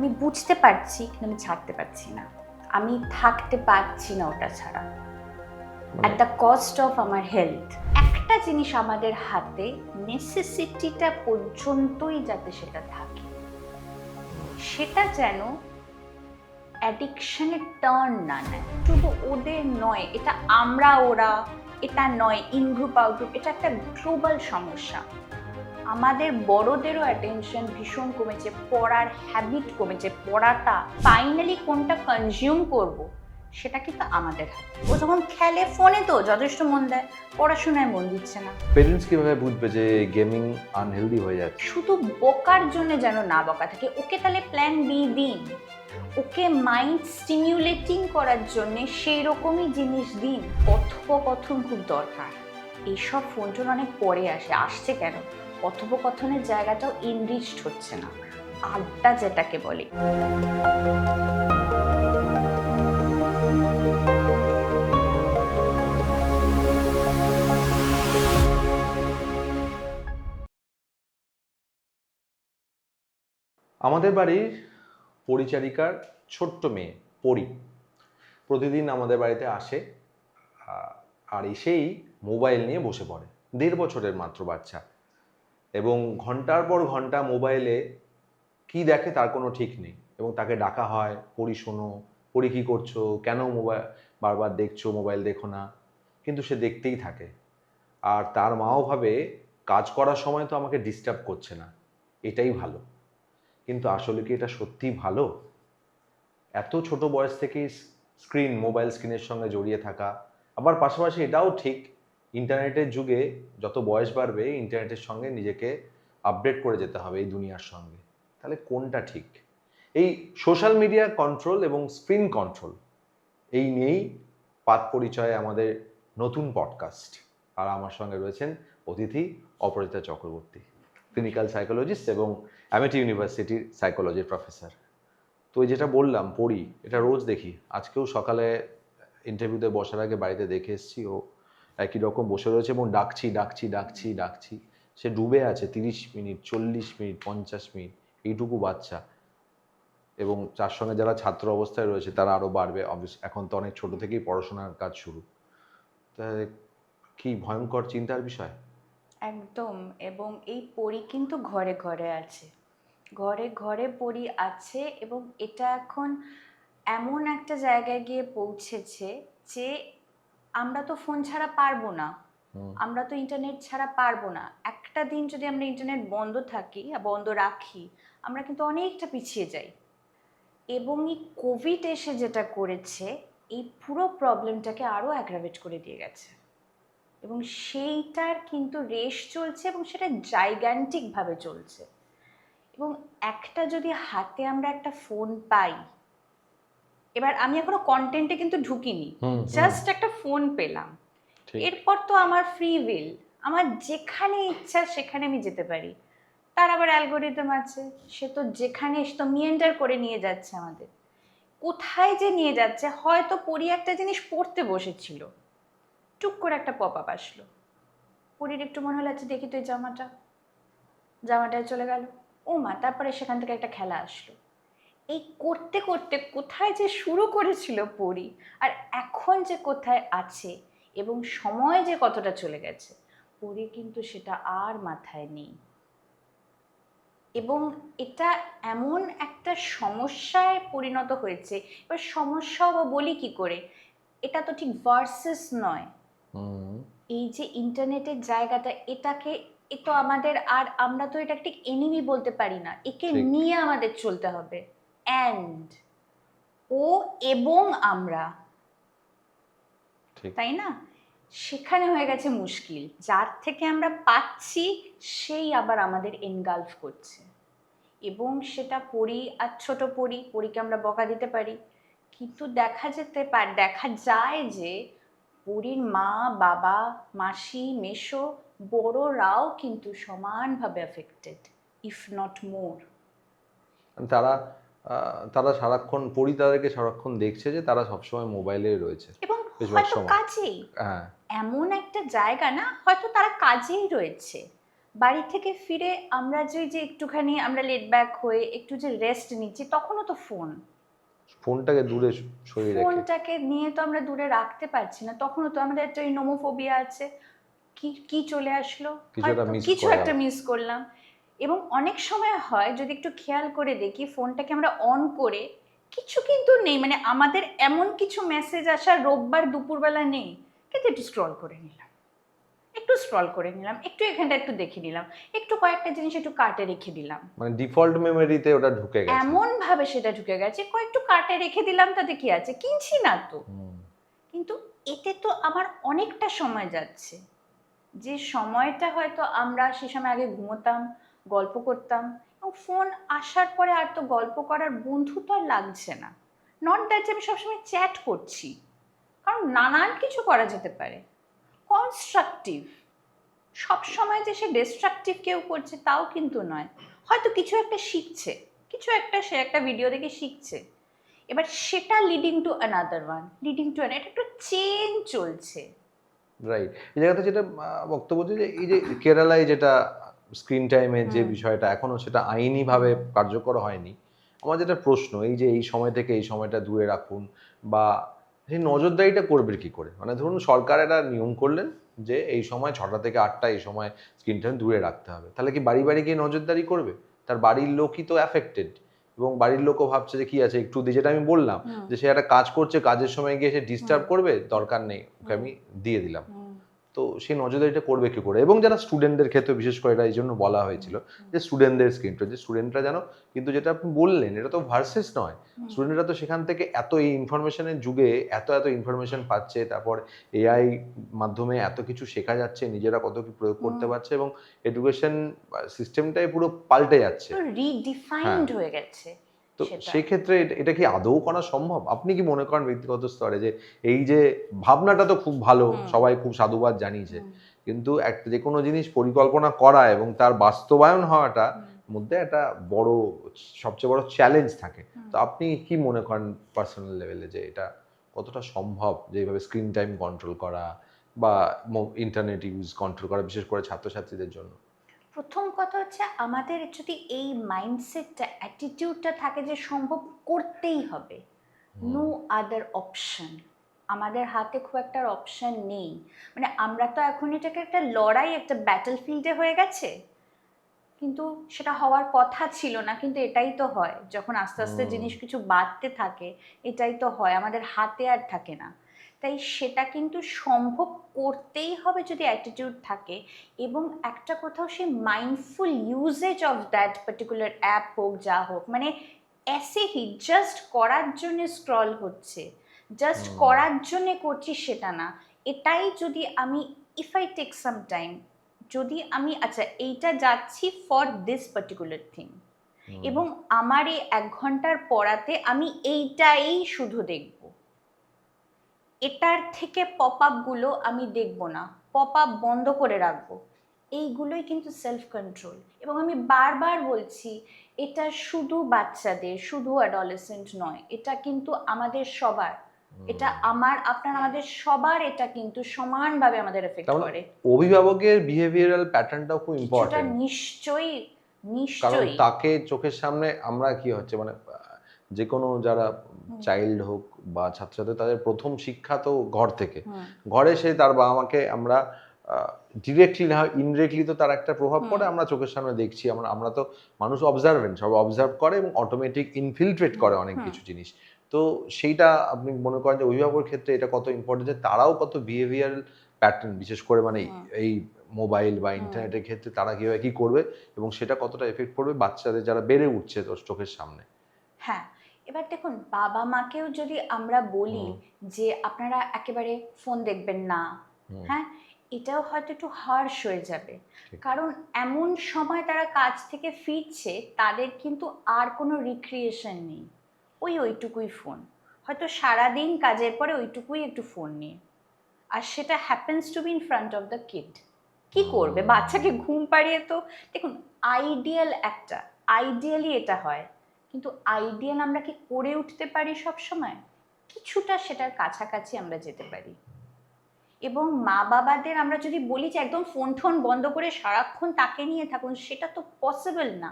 আমি বুঝতে পারছি কিন্তু আমি ছাড়তে পারছি না, আমি থাকতে পারছি না ওটা ছাড়া, অ্যাট দ্য কস্ট অফ আমার হেলথ। একটা জিনিস আমাদের হাতে, নেসেসিটিটা পর্যন্তই যাতে সেটা থাকে, সেটা যেন অ্যাডিকশনে টার্ন না নেয়। শুধু ওদের নয়, এটা আমরা ওরা, এটা নয় ইন গ্রুপ আউট গ্রুপ, এটা একটা গ্লোবাল সমস্যা। আমাদের বড়দেরও অ্যাটেনশন ভীষণ কমেছে, পড়ার হ্যাবিট কমেছে, পড়াটা ফাইনালি কোনটা কনজিউম করব সেটা কিন্তু আমাদের হাতে। ও যখন খেলে ফোনে তো যথেষ্ট মন দেয়, পড়াশোনায় মন দিচ্ছে না। পেরেন্টস কিভাবে বুঝবে যে গেমিং আনহেলদি হয়ে যাচ্ছে? শুধু বোকার জন্য যেন না বকা থাকে, ওকে তাহলে প্ল্যান বি দিন, ওকে মাইন্ড স্টিমিউলেটিং করার জন্য সেই রকমই জিনিস দিন। কথোপকথন খুব দরকার। এইসব ফোন টোন অনেক পরে আসছে কেন? কথোপকথনের জায়গাটাও ইনরিচড হচ্ছে না, আড্ডা যেটাকে বলে। আমাদের বাড়ির পরিচারিকার ছোট্ট মেয়ে পরি প্রতিদিন আমাদের বাড়িতে আসে, আর এসেই মোবাইল নিয়ে বসে পড়ে। 1.5 বছরের মাত্র বাচ্চা, এবং ঘন্টার পর ঘন্টা মোবাইলে কি দেখে তার কোনো ঠিক নেই। এবং তাকে ডাকা হয়, পরি শোনো, পরি কী করছো, কেন মোবাইল বারবার দেখছো, মোবাইল দেখো না, কিন্তু সে দেখতেই থাকে। আর তার মাও ভাবে কাজ করার সময় তো আমাকে ডিস্টার্ব করছে না, এটাই ভালো। কিন্তু আসলে কি এটা সত্যিই ভালো? এত ছোট বয়স থেকেই মোবাইল স্ক্রিনের সঙ্গে জড়িয়ে থাকা। আবার পাশাপাশি এটাও ঠিক, ইন্টারনেটের যুগে যত বয়স বাড়বে ইন্টারনেটের সঙ্গে নিজেকে আপডেট করে যেতে হবে এই দুনিয়ার সঙ্গে। তাহলে কোনটা ঠিক? এই সোশ্যাল মিডিয়া কন্ট্রোল এবং স্ক্রিন কন্ট্রোল, এই নিয়েই পাঠ পরিচয়ে আমাদের নতুন পডকাস্ট। আর আমার সঙ্গে রয়েছেন অতিথি অপরাজিতা চক্রবর্তী, ক্লিনিক্যাল সাইকোলজিস্ট এবং অ্যামিটি ইউনিভার্সিটির সাইকোলজির প্রফেসর। তো যেটা বললাম, পড়ি, এটা রোজ দেখি। আজকেও সকালে ইন্টারভিউতে বসার আগে বাড়িতে দেখে এসেছি, ও একই রকম বসে রয়েছে এবং ডাকছি ডাকছি ডাকছি ডাকছি। সে ডুবে আছে 30 মিনিট, 40 মিনিট, 50 মিনিট, এইটুকু বাচ্চা। এবং তার সঙ্গে যারা ছাত্র অবস্থায় রয়েছে তারা আরও বাড়বে। এখন তো অনেক ছোট থেকেই পড়াশোনার কাজ শুরু। তাই কি ভয়ঙ্কর চিন্তার বিষয়। একদম। এবং এই পরি কিন্তু ঘরে ঘরে আছে, ঘরে ঘরে পরি আছে। এবং এটা এখন এমন একটা জায়গায় গিয়ে পৌঁছেছে যে আমরা তো ফোন ছাড়া পারবো না, আমরা তো ইন্টারনেট ছাড়া পারবো না। একটা দিন যদি আমরা ইন্টারনেট বন্ধ থাকি, বন্ধ রাখি, আমরা কিন্তু অনেকটা পিছিয়ে যাই। এবং এই কোভিড এসে যেটা করেছে, এই পুরো প্রবলেমটাকে আরও অ্যাগ্রাভেট করে দিয়ে গেছে। এবং সেইটার কিন্তু রেশ চলছে, এবং সেটা জাইগ্যান্টিকভাবে চলছে। এবং একটা যদি হাতে আমরা একটা ফোন পাই, এবার আমি এখনো কন্টেন্টে কিন্তু ঢুকিনি, জাস্ট একটা ফোন পেলাম, এরপর তো আমার ফ্রি উইল, আমার যেখানে ইচ্ছা সেখানে আমি যেতে পারি। তার আবার অ্যালগোরিদম আছে, সে তো যেখানে তো মিয়েন্ডার করে নিয়ে যাচ্ছে আমাদের। কোথায় যে নিয়ে যাচ্ছে, হয়তো পরি একটা জিনিস পড়তে বসেছিল, টুক করে একটা পপ আপ আসলো, পরির একটু মনে হলো আচ্ছা দেখি তো এই জামাটায় চলে গেল, ও মা, তারপরে সেখান থেকে একটা খেলা আসলো। এই করতে করতে কোথায় যে শুরু করেছিল পরি, আর এখন যে কোথায় আছে, এবং সময় যে কতটা চলে গেছে, পরি কিন্তু সেটা আর মাথায় নেই। এবং এটা এমন একটা সমস্যায় পরিণত হয়েছে। এবার সমস্যাও বা বলি কি করে, এটা তো ঠিক ভার্সেস নয়। এই যে ইন্টারনেটের জায়গাটা, এটাকে এ তো আমাদের, আর আমরা তো এটা ঠিক এনিমি বলতে পারি না, একে নিয়ে আমাদের চলতে হবে। অ্যান্ড ও এবং আমরা, তাই না? সেখানে হয়ে গেছে মুশকিল। যার থেকে আমরা পাচ্ছি সেই আবার আমাদের এনগালফ করছে। এবং সেটা পড়ি আর ছোট পড়িকে আমরা বকা দিতে পারি, কিন্তু দেখা যায় যে পরীর মা, বাবা, মাসি, মেসো, বড়রাও কিন্তু সমানভাবে এফেক্টেড, ইফ নট মোর। তারা তারা সারাক্ষণ, পরি তাদেরকে সারাক্ষণ দেখছে যে তারা সবসময় মোবাইলে রয়েছে, এবং হয়তো কাজেই, এমন একটা জায়গা না, হয়তো তারা কাজেই রয়েছে, বাড়ি থেকে ফিরে আমরা যে একটুখানি আমরা লেট ব্যাক হয়ে একটু যে রেস্ট নিচ্ছি, তখনও তো ফোনটাকে দূরে সরিয়ে রেখে। ফোনটাকে নিয়ে তো আমরা দূরে রাখতে পারছি না, তখনও তো আমাদের একটা ওই নোমোফোবিয়া আছে, কি কি চলে আসলো, কিছুটা হয়তো মিস কিছু করে একটা গেলাম। মিস করলাম। এবং অনেক সময় হয় যদি একটু খেয়াল করে দেখি ফোনটাকে আমরা অন করে কিছু কিন্তু নেই, মানে আমাদের এমন কিছু মেসেজ আসা রোববার দুপুরবেলা নেই, কিন্তু একটু স্ক্রল করে নিলাম, একটু এখানটা একটু দেখে নিলাম, একটু কয়েকটা জিনিস একটু কার্টে রেখে দিলাম, মানে ডিফল্ট মেমোরিতে ওটা ঢুকে গেছে। এমন ভাবে সেটা ঢুকে গেছে, কয়েকটু কার্টে রেখে দিলাম, তাতে কি আছে, কিনছি না তো। হুম। কিন্তু এতে তো আমার অনেকটা সময় যাচ্ছে, যে সময়টা হয়তো আমরা সে সময় আগে ঘুমোতাম, গল্প করতাম, এবং ফোন আসার পরে আর তো গল্প করার বন্ধু তো আর লাগছে না। নট দ্যাট যে আমি সবসময় চ্যাট করছি, কারণ নানান কিছু করা যেতে পারে কনস্ট্রাকটিভ। সবসময় যে সে ডিস্ট্রাকটিভ কেউ করছে তাও কিন্তু নয়, হয়তো কিছু একটা শিখছে, কিছু একটা সে একটা ভিডিও দেখে শিখছে, এবার সেটা leading to another one, leading to এটা একটা চেন চলছে। রাইট। এই জায়গাতে যেটা বক্তব্য হচ্ছে যে এই যে কেরালায় যেটা স্ক্রিন টাইমের যে বিষয়টা এখনো সেটা আইনিভাবে কার্যকর হয়নি। আমার যেটা প্রশ্ন, এই যে এই সময় থেকে এই সময়টা দূরে রাখুন, বা সেই নজরদারিটা করবে কি করে? মানে ধরুন সরকার একটা নিয়ম করলেন যে এই সময় 6টা থেকে 8টা এই সময় স্ক্রিন টাইম দূরে রাখতে হবে, তাহলে কি বাড়ি বাড়ি গিয়ে নজরদারি করবে? তার বাড়ির লোকই তো অ্যাফেক্টেড, এবং বাড়ির লোকও ভাবছে যে কি আছে একটু দিয়ে, যেটা আমি বললাম যে সে একটা কাজ করছে, কাজের সময় গিয়ে সে ডিস্টার্ব করবে, দরকার নেই, ওকে আমি দিয়ে দিলাম। তো সেই নজরদারিটা করবে কি করে? এবং যারা স্টুডেন্টদের ক্ষেত্রে বিশেষ করে এটা এই জন্য বলা হয়েছিল যে স্টুডেন্টদের স্ক্রিনটা, যে স্টুডেন্টরা যেন, কিন্তু যেটা আপনি বললেন এটা তো ভার্সেস নয়, স্টুডেন্টরা তো সেখান থেকে এত এই ইনফরমেশনের যুগে এত এত ইনফরমেশন পাচ্ছে, তারপর এআই মাধ্যমে এত কিছু শেখা যাচ্ছে, নিজেরা কত কি প্রয়োগ করতে পারছে, এবং এডুকেশন সিস্টেমটাই পুরো পাল্টে যাচ্ছে। হ্যাঁ, রিডিফাইন্ড হয়ে গেছে তো সেটা। সেক্ষেত্রে এটা কি আদৌ করা সম্ভব? আপনি কি মনে করেন ব্যক্তিগত স্তরে যে এই যে ভাবনাটা তো খুব ভালো, সবাই খুব সাধুবাদ জানিয়েছে, কিন্তু একটা যে কোনো জিনিস পরিকল্পনা করা এবং তার বাস্তবায়ন হওয়াটা মধ্যে একটা বড়, সবচেয়ে বড় চ্যালেঞ্জ থাকে। তো আপনি কি মনে করেন পার্সোনাল লেভেলে যে এটা কতটা সম্ভব, যে এইভাবে স্ক্রিন টাইম কন্ট্রোল করা বা ইন্টারনেট ইউজ কন্ট্রোল করা, বিশেষ করে ছাত্রছাত্রীদের জন্য? প্রথম কথা হচ্ছে আমাদের যদি এই মাইন্ডসেটটা অ্যাটিটিউডটা থাকে যে সম্ভব করতেই হবে, নো আদার অপশন, আমাদের হাতে খুব একটা অপশন নেই। মানে আমরা তো এখন এটাকে একটা লড়াই, একটা ব্যাটল ফিল্ডে হয়ে গেছে, কিন্তু সেটা হওয়ার কথা ছিল না, কিন্তু এটাই তো হয় যখন আস্তে আস্তে জিনিস কিছু বাড়তে থাকে, এটাই তো হয়, আমাদের হাতে আর থাকে না। তাই সেটা কিন্তু সম্ভব করতেই হবে যদি অ্যাটিটিউড থাকে, এবং একটা কোথাও সেই mindful uses of that particular app হোক যা হোক, মানে এসে হি জাস্ট করার জন্য স্ক্রল হচ্ছে, জাস্ট করার জন্য করছি সেটা না। এটাই যদি আমি, if I take some time, যদি আমি আচ্ছা এইটা যাচ্ছি ফর দিস পার্টিকুলার থিং, এবং আমার এই 1 ঘন্টার পড়াতে আমি এইটাই শুধু দেখব, এটার থেকে পপ আপগুলো আমি দেখব না, পপ আপ বন্ধ করে রাখবো, এইগুলোই কিন্তু সেলফ কন্ট্রোল। এবং আমি বারবার বলছি, এটা শুধু বাচ্চাদের, শুধু অ্যাডোলেসেন্ট নয়, এটা কিন্তু আমাদের সবার, এটা আমার আপনার আমাদের সবার, এটা কিন্তু সমানভাবে আমাদের এফেক্ট তাহলে করে। অভিভাবকের বিহেভিয়ারাল প্যাটার্নটাও খুব কিছুটা ইম্পর্টেন্ট। নিশ্চয়ই, কারণ নিশ্চয়ই। তাকে চোখের সামনে আমরা কি হচ্ছে, মানে যে কোনো যারা চাইল্ড হোক বা ছাত্রছাত্রী, তাদের প্রথম শিক্ষা তো ঘর থেকে। ঘরে সে তার বাবা মাকে আমরা ডিরেক্টলি না হয় ইনডিরেক্টলি তো তার একটা প্রভাব পড়ে, আমরা চোখের সামনে দেখছি, আমরা আমরা তো মানুষ অবজারভেন্ট, সব অবজার্ভ করে এবং অটোমেটিক ইনফিলট্রেট করে অনেক কিছু জিনিস। তো সেইটা আপনি মনে করেন যে অভিভাবকের ক্ষেত্রে এটা কত ইম্পর্টেন্ট, যে তারাও কত বিহেভিয়ারাল প্যাটার্ন, বিশেষ করে মানে এই মোবাইল বা ইন্টারনেটের ক্ষেত্রে তারা কীভাবে কী করবে, এবং সেটা কতটা এফেক্ট করবে বাচ্চাদের যারা বেড়ে উঠছে তোর চোখের সামনে? হ্যাঁ, এবার দেখুন বাবা মাকেও যদি আমরা বলি যে আপনারা একেবারে ফোন দেখবেন না, হ্যাঁ, এটাও হয়তো একটু হার্শ হয়ে যাবে, কারণ এমন সময় তারা কাজ থেকে ফিরছে, তাদের কিন্তু আর কোনো রিক্রিয়েশন নেই, ওইটুকুই ফোন, হয়তো সারাদিন কাজের পরে ওইটুকুই একটু ফোন নিয়ে, আর সেটা happens to be in front of the kid. কি করবে বাচ্চাকে ঘুম পাড়িয়ে? তো দেখুন, আইডিয়ালি এটা হয়, কিন্তু আইডিয়াল আমরা কি করে উঠতে পারি সব সময়? কিছুটা সেটার কাছাকাছি আমরা যেতে পারি, এবং মা বাবাদের আমরা যদি বলি যে একদম ফোন টোন বন্ধ করে সারাক্ষণ তাকে নিয়ে থাকুন, সেটা তো পসিবল না।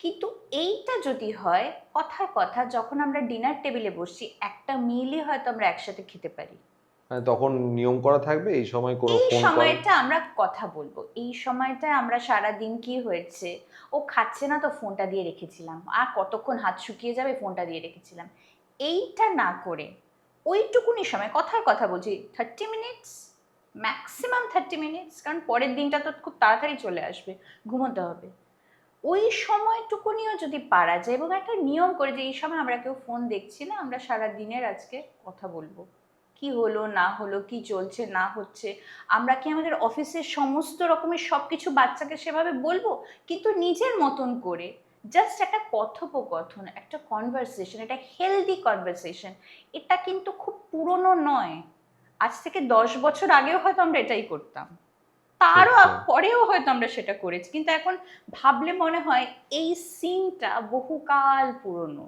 কিন্তু এইটা যদি হয়, কথায় কথা যখন আমরা ডিনার টেবিলে বসছি, একটা মিলই হয়তো আমরা একসাথে খেতে পারি, মানে তখন নিয়ম করা থাকবে এই সময় কোনো এই ফোন কল। সময়টা আমরা কথা বলবো, এই সময়টা আমরা সারা দিন কি হয়েছে, ও খাচ্ছে না তো ফোনটা দিয়ে রেখেছিলাম, আর কতক্ষণ হাত শুকিয়ে যাবে ফোনটা দিয়ে রেখেছিলাম, এইটা না করে ওইটুকুনি সময় কথায় কথা বলছি, 30 মিনিটস, ম্যাক্সিমাম 30 মিনিটস, কারণ পরের দিনটা তো খুব তাড়াতাড়ি চলে আসবে, ঘুমোতে হবে। ওই সময়টুকুনিও যদি পারা যায় এবং একটা নিয়ম করে যে এই সময় আমরা কেউ ফোন দেখছি না, আমরা সারা দিনের আজকে কথা বলবো, কি হলো না হলো, কি চলছে না হচ্ছে, আমরা কি আমাদের অফিসের সমস্ত রকমের সবকিছু বাচ্চাকে সেভাবে বলবো, কিন্তু নিজের মতন করে জাস্ট একটা কথোপকথন, একটা কনভারসেশন, একটা হেলদি কনভারসেশন। এটা কিন্তু খুব পুরনো নয়, আজ থেকে 10 বছর আগেও হয়তো আমরা এটাই করতাম, তারও পরেও হয়তো আমরা সেটা করেছি, কিন্তু এখন ভাবলে মনে হয় এই সিনটা বহুকাল পুরনো,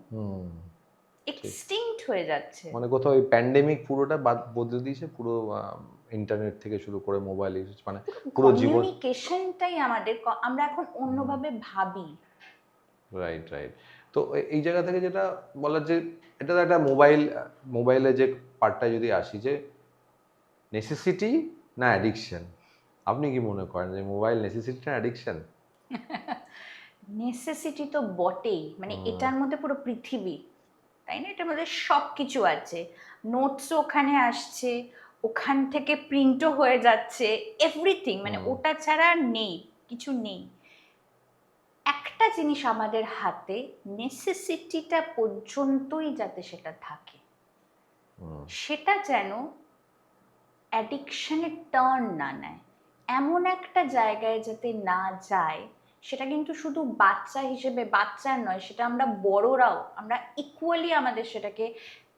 এক্সটিংক্ট হয়ে যাচ্ছে। মানে কোথাও ওই প্যান্ডেমিক পুরোটা বদলে দিয়েছে পুরো, ইন্টারনেট থেকে শুরু করে মোবাইল ইউজ, মানে পুরো জীবন। কমিউনিকেশনটাই আমাদের আমরা এখন অন্যভাবে ভাবি। Right right. তো এই জায়গা থেকে যেটা বলার যে এটা তো একটা মোবাইলে যে পার্টটা যদি আসি, যে নেসেসিটি না অ্যাডিকশন, আপনি কি মনে করেন যে মোবাইল নেসেসিটি না অ্যাডিকশন? নেসেসিটি তো বটেই, মানে এটার মধ্যে পুরো পৃথিবী, তাই না, এটার মধ্যে সব কিছু আছে, নোটসও ওখানে আসছে, ওখান থেকে প্রিন্টও হয়ে যাচ্ছে, এভরিথিং, মানে ওটা ছাড়া আর নেই, কিছু নেই। একটা জিনিস আমাদের হাতে, নেসেসিটিটা পর্যন্তই যাতে সেটা থাকে, সেটা যেন অ্যাডিকশনের টার্ন না নেয়, এমন একটা জায়গায় যাতে না যায়। সেটা কিন্তু শুধু বাচ্চা হিসেবে বাচ্চার নয়, সেটা আমরা বড়রাও, আমরা ইকুয়ালি আমাদের সেটাকে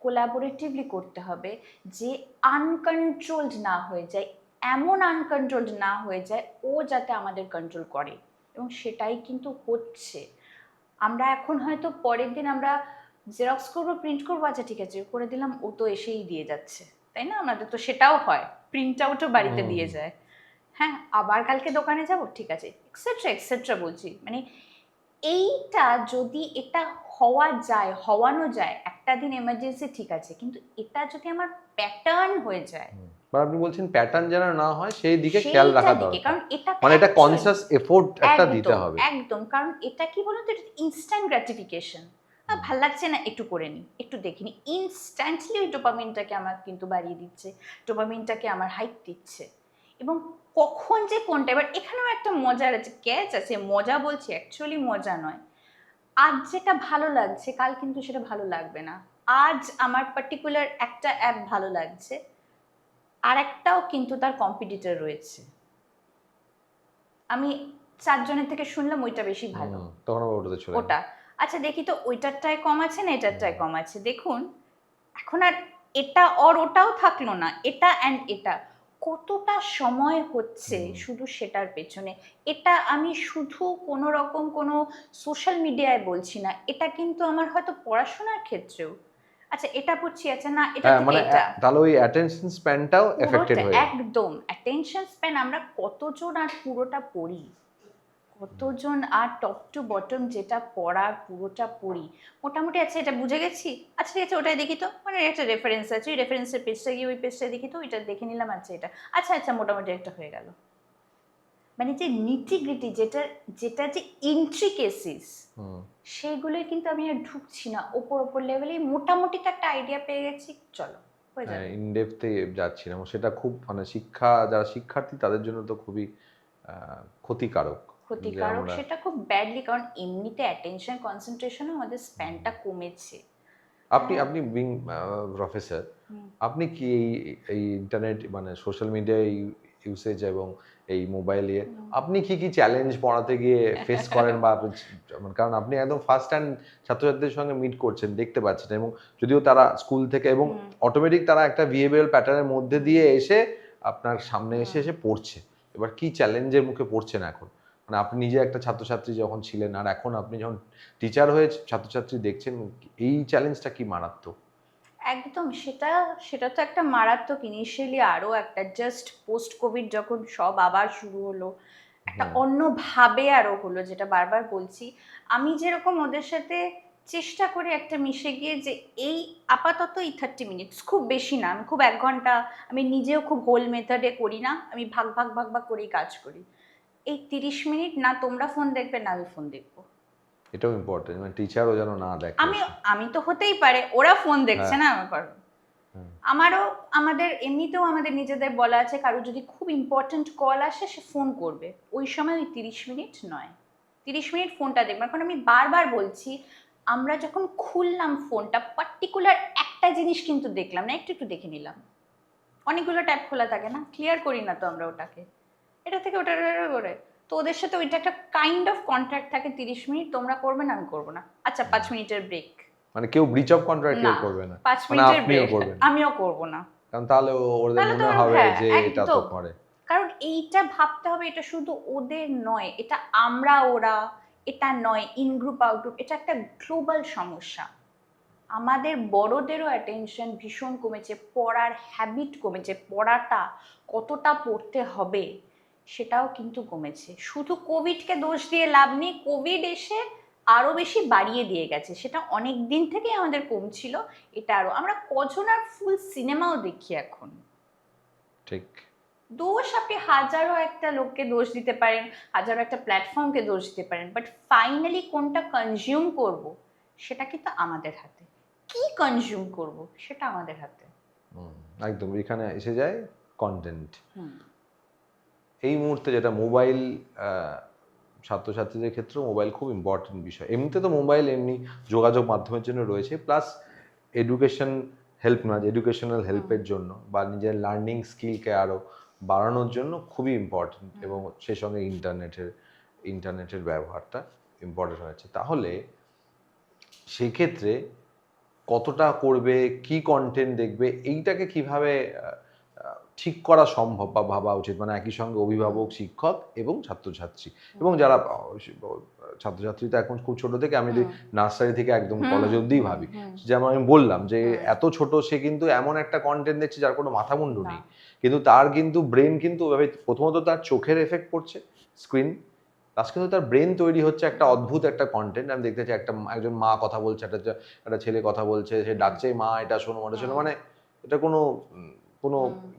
কোলাবোরেটিভলি করতে হবে, যে আনকন্ট্রোলড না হয়ে যায়, এমন আনকন্ট্রোলড না হয়ে যায় ও যাতে আমাদের কন্ট্রোল করে, এবং সেটাই কিন্তু হচ্ছে। আমরা এখন হয়তো পরের দিন আমরা জেরক্স করবো, প্রিন্ট করবো, আচ্ছা ঠিক আছে করে দিলাম, ও তো এসেই দিয়ে যাচ্ছে, তাই না, আমাদের তো সেটাও হয়, প্রিন্ট আউটও বাড়িতে দিয়ে যায়, হ্যাঁ আবার কালকে দোকানে যাব, ঠিক আছে, এক্সেট্রা এক্সেট্রা বলছি। মানে এইটা যদি এটা হওয়ানো যায় একটা দিন এমার্জেন্সি, ঠিক আছে, কিন্তু এটা যদি আমার প্যাটার্ন হয়ে যায়, বা আপনি বলছেন প্যাটার্ন যেন না হয় সেই দিকে খেয়াল রাখা দরকার, কারণ এটা মানে এটা কনসিয়াস এফোর্ট একটা দিতে হবে। একদম, কারণ এটা কি বলতো, এটা ইনস্ট্যান্ট গ্র্যাটিফিকেশন, ভাল লাগছে না একটু করে নি, একটু দেখিনি, ইনস্ট্যান্টলি ওই ডোপামিনটাকে আমার কিন্তু বাড়িয়ে দিচ্ছে, ডোপামিনটাকে আমার হাইপ দিচ্ছে। এবং কখন যে কোনটা, এবার এখানেও একটা মজার আছে, ক্যাচ আছে, মজা বলছি অ্যাকচুয়ালি মজা নয়, আজ যেটা ভালো লাগছে কাল কিন্তু সেটা ভালো লাগবে না, আজ আমার পার্টিকুলার একটা অ্যাপ ভালো লাগছে, আর একটাও কিন্তু তার কম্পিটিটর রয়েছে, আমি 4 জনের থেকে শুনলাম ওইটা বেশি ভালো, তখন আবার ওটাতে চলে ওটা আচ্ছা দেখি তো ওইটারটায় কম আছে না এটারটায় কম আছে, দেখুন এখন আর এটা ওটাও থাকলো না, এটা অ্যান্ড এটা কতটা সময় হচ্ছে শুধু সেটার পেছনে। এটা আমি শুধু কোনো রকম কোনো সোশ্যাল মিডিয়ায় বলছি না, এটা কিন্তু আমার হয়তো পড়াশোনার ক্ষেত্রেও, আচ্ছা এটা পড়ছি, আচ্ছা না এটা থেকে মানে এটা, তাহলে ওই অ্যাটেনশন স্প্যানটাও এফেক্টেড হয়ে যায়। একদম অ্যাটেনশন স্প্যান, আমরা কতজন আর পুরোটা পড়ি, কতজন আর টপ টু বটম যেটা পড়ার পুরোটা পড়ি, মোটামুটি আচ্ছা এটা বুঝে গেছি, আচ্ছা ঠিক আছে ওটাই দেখি তো, মানে একটা রেফারেন্স আছে, ওই রেফারেন্সের পেজটা গিয়ে ওই পেজটা দেখি তো, ওইটা দেখে নিলাম, আচ্ছা এটা আচ্ছা আচ্ছা মোটামুটি একটা হয়ে গেল। মানে যে নিটিগ্রিটি, যেটা যে ইন্ট্রিকেসিস, সেইগুলোই কিন্তু আমি আর ঢুকছি না, ওপর লেভেলে মোটামুটি তো একটা আইডিয়া পেয়ে গেছি, চলো হয়ে যাবে, ইন ডেপথে যাচ্ছি না, সেটা খুব মানে যারা শিক্ষার্থী তাদের জন্য তো খুবই ক্ষতিকারক। সেটা খুব ব্যাডলি, কারণ এমনিতে অ্যাটেনশন কনসেন্ট্রেশনও আমাদের স্প্যানটা কমেছে। আপনি বিং প্রফেসর, আপনি কি এই ইন্টারনেট মানে সোশ্যাল মিডিয়া ইউসেজ এবং এই মোবাইলে আপনি কি কি চ্যালেঞ্জ পড়াতে গিয়ে ফেস করেন, বা কারণ আপনি একদম ফার্স্ট হ্যান্ড ছাত্রছাত্রীদের সঙ্গে মিট করছেন, দেখতে পাচ্ছেন, এবং যদিও তারা স্কুল থেকে এবং অটোমেটিক তারা একটা বিহেভিয়ারাল প্যাটার্নের মধ্যে দিয়ে এসে আপনার সামনে এসে পড়ছে, এবার কি চ্যালেঞ্জের মুখে পড়ছেন এখন, মানে আপনি নিজে একটা ছাত্রছাত্রী যখন ছিলেন আর এখন আপনি যখন টিচার হয়ে ছাত্রছাত্রী দেখছেন, এই চ্যালেঞ্জটা কি মারাত্মক? একদম, সেটা সেটা তো একটা মারাত্মক, ইনিশিয়ালি আরো একটা, জাস্ট পোস্ট কোভিড যখন সব আবার শুরু হলো, একটা হুম অন্যভাবে আরো হলো, যেটা বারবার বলছি। আমি যেরকম ওদের সাথে চেষ্টা করি একটা মিশে গিয়ে, যে এই আপাতত এই 30 মিনিটস, খুব বেশি না, আমি খুব 1 ঘন্টা, আমি নিজেও খুব হোল মেথডে করি না, আমি ভাগ ভাগ ভাগ ভাগ করেই কাজ করি। এই 30 মিনিট না তোমরা ফোন দেখবে না আমি ফোন দেখবো। এটাও ইম্পর্টেন্ট, মানে টিচারও যেন না দেখে আমি এসে। আমি তো হতেই পারে ওরা ফোন দেখছে হ্যাঁ না আমার কারণ, হ্যাঁ আমারও, আমাদের এমনিতেও আমাদের নিজেদের বলা আছে, কারো যদি খুব ইম্পর্ট্যান্ট কল আসে সে ফোন করবে, ওই সময় ওই 30 মিনিট নয়, 30 মিনিট ফোনটা দেখবে। কারণ আমি বারবার বলছি, আমরা যখন খুললাম ফোনটা, পার্টিকুলার একটা জিনিস কিন্তু দেখলাম না, একটু একটু দেখে নিলাম, অনেকগুলো ট্যাব খোলা থাকে না, ক্লিয়ার করি না তো আমরা ওটাকে, এটা থেকে ওটা করে। তো ওদের সাথে ওইটা একটা কাইন্ড অফ কন্ট্রাক্ট থাকে, 30 মিনিট তোমরা করবে না, আমি করবো না, আচ্ছা 5 মিনিটের ব্রেক, মানে কেউ ব্রিচ অফ কন্ট্রাক্ট না কেউ করবে না, পাঁচ মানে মিনিটের আপনিও ব্রেক করবেন না। আমিও করবো না। কারণ তাহলে ওদের তাহলে তো মনে হবে হ্যাঁ, যে এটা তো একদম। করে। কারণ এইটা ভাবতে হবে, এটা শুধু ওদের নয়, এটা আমরা ওরা, এটা নয় ইন গ্রুপ আউট গ্রুপ, এটা একটা গ্লোবাল সমস্যা। আমাদের বড়দেরও অ্যাটেনশন ভীষণ কমেছে, পড়ার হ্যাবিট কমেছে, পড়াটা কতটা পড়তে হবে সেটাও কিন্তু কমেছে। শুধু কোভিডকে দোষ দিয়ে লাভ নেই, কোভিড এসে আরো বেশি বাড়িয়ে দিয়ে গেছে, সেটা অনেক দিন থেকেই আমাদের কমছিল, এটা আরো। আমরা কজন আর ফুল সিনেমাও দেখি এখন, ঠিক। দোষ আপনি হাজারো একটা লোককে দোষ দিতে পারেন, হাজারো একটা প্ল্যাটফর্মকে দোষ দিতে পারেন, বাট ফাইনালি কোনটা কনজিউম করব সেটা কিন্তু আমাদের হাতে, কি কনজিউম করব সেটা আমাদের হাতে। হুম, একদম এখানে এসে যায় কন্টেন্ট। হুম এই মুহূর্তে যেটা মোবাইল, ছাত্রছাত্রীদের ক্ষেত্রেও মোবাইল খুব ইম্পর্টেন্ট বিষয়। এমনিতে তো মোবাইল এমনি যোগাযোগ মাধ্যমের জন্য রয়েছে, প্লাস এডুকেশন হেল্প নয়, এডুকেশনাল হেল্পের জন্য বা নিজের লার্নিং স্কিলকে আরও বাড়ানোর জন্য খুবই ইম্পর্টেন্ট, এবং সেই সঙ্গে ইন্টারনেটের ব্যবহারটা ইম্পর্টেন্ট হয়েছে। তাহলে সেই ক্ষেত্রে কতটা করবে, কি কন্টেন্ট দেখবে, এইটাকে কিভাবে ঠিক করা সম্ভব বা ভাবা উচিত, মানে একই সঙ্গে অভিভাবক, শিক্ষক এবং ছাত্রছাত্রী, এবং যারা ছাত্রছাত্রী তো এখন খুব ছোট থেকে, আমি যদি নার্সারি থেকে একদম কলেজ অবধিই ভাবি, যেমন আমি বললাম যে এত ছোট সে কিন্তু এমন একটা কন্টেন্ট দেখছে যার কোনো মাথা মুন্ডু নেই, কিন্তু তার কিন্তু ব্রেন কিন্তু প্রথমত তার চোখের এফেক্ট পড়ছে স্ক্রিন, প্লাস কিন্তু তার ব্রেন তৈরি হচ্ছে একটা অদ্ভুত একটা কন্টেন্ট। আমি দেখতে চাই একজন মা কথা বলছে, একটা ছেলে কথা বলছে, সে ডাকছে মা এটা শোনো ওটা শোনো, মানে এটা কোনো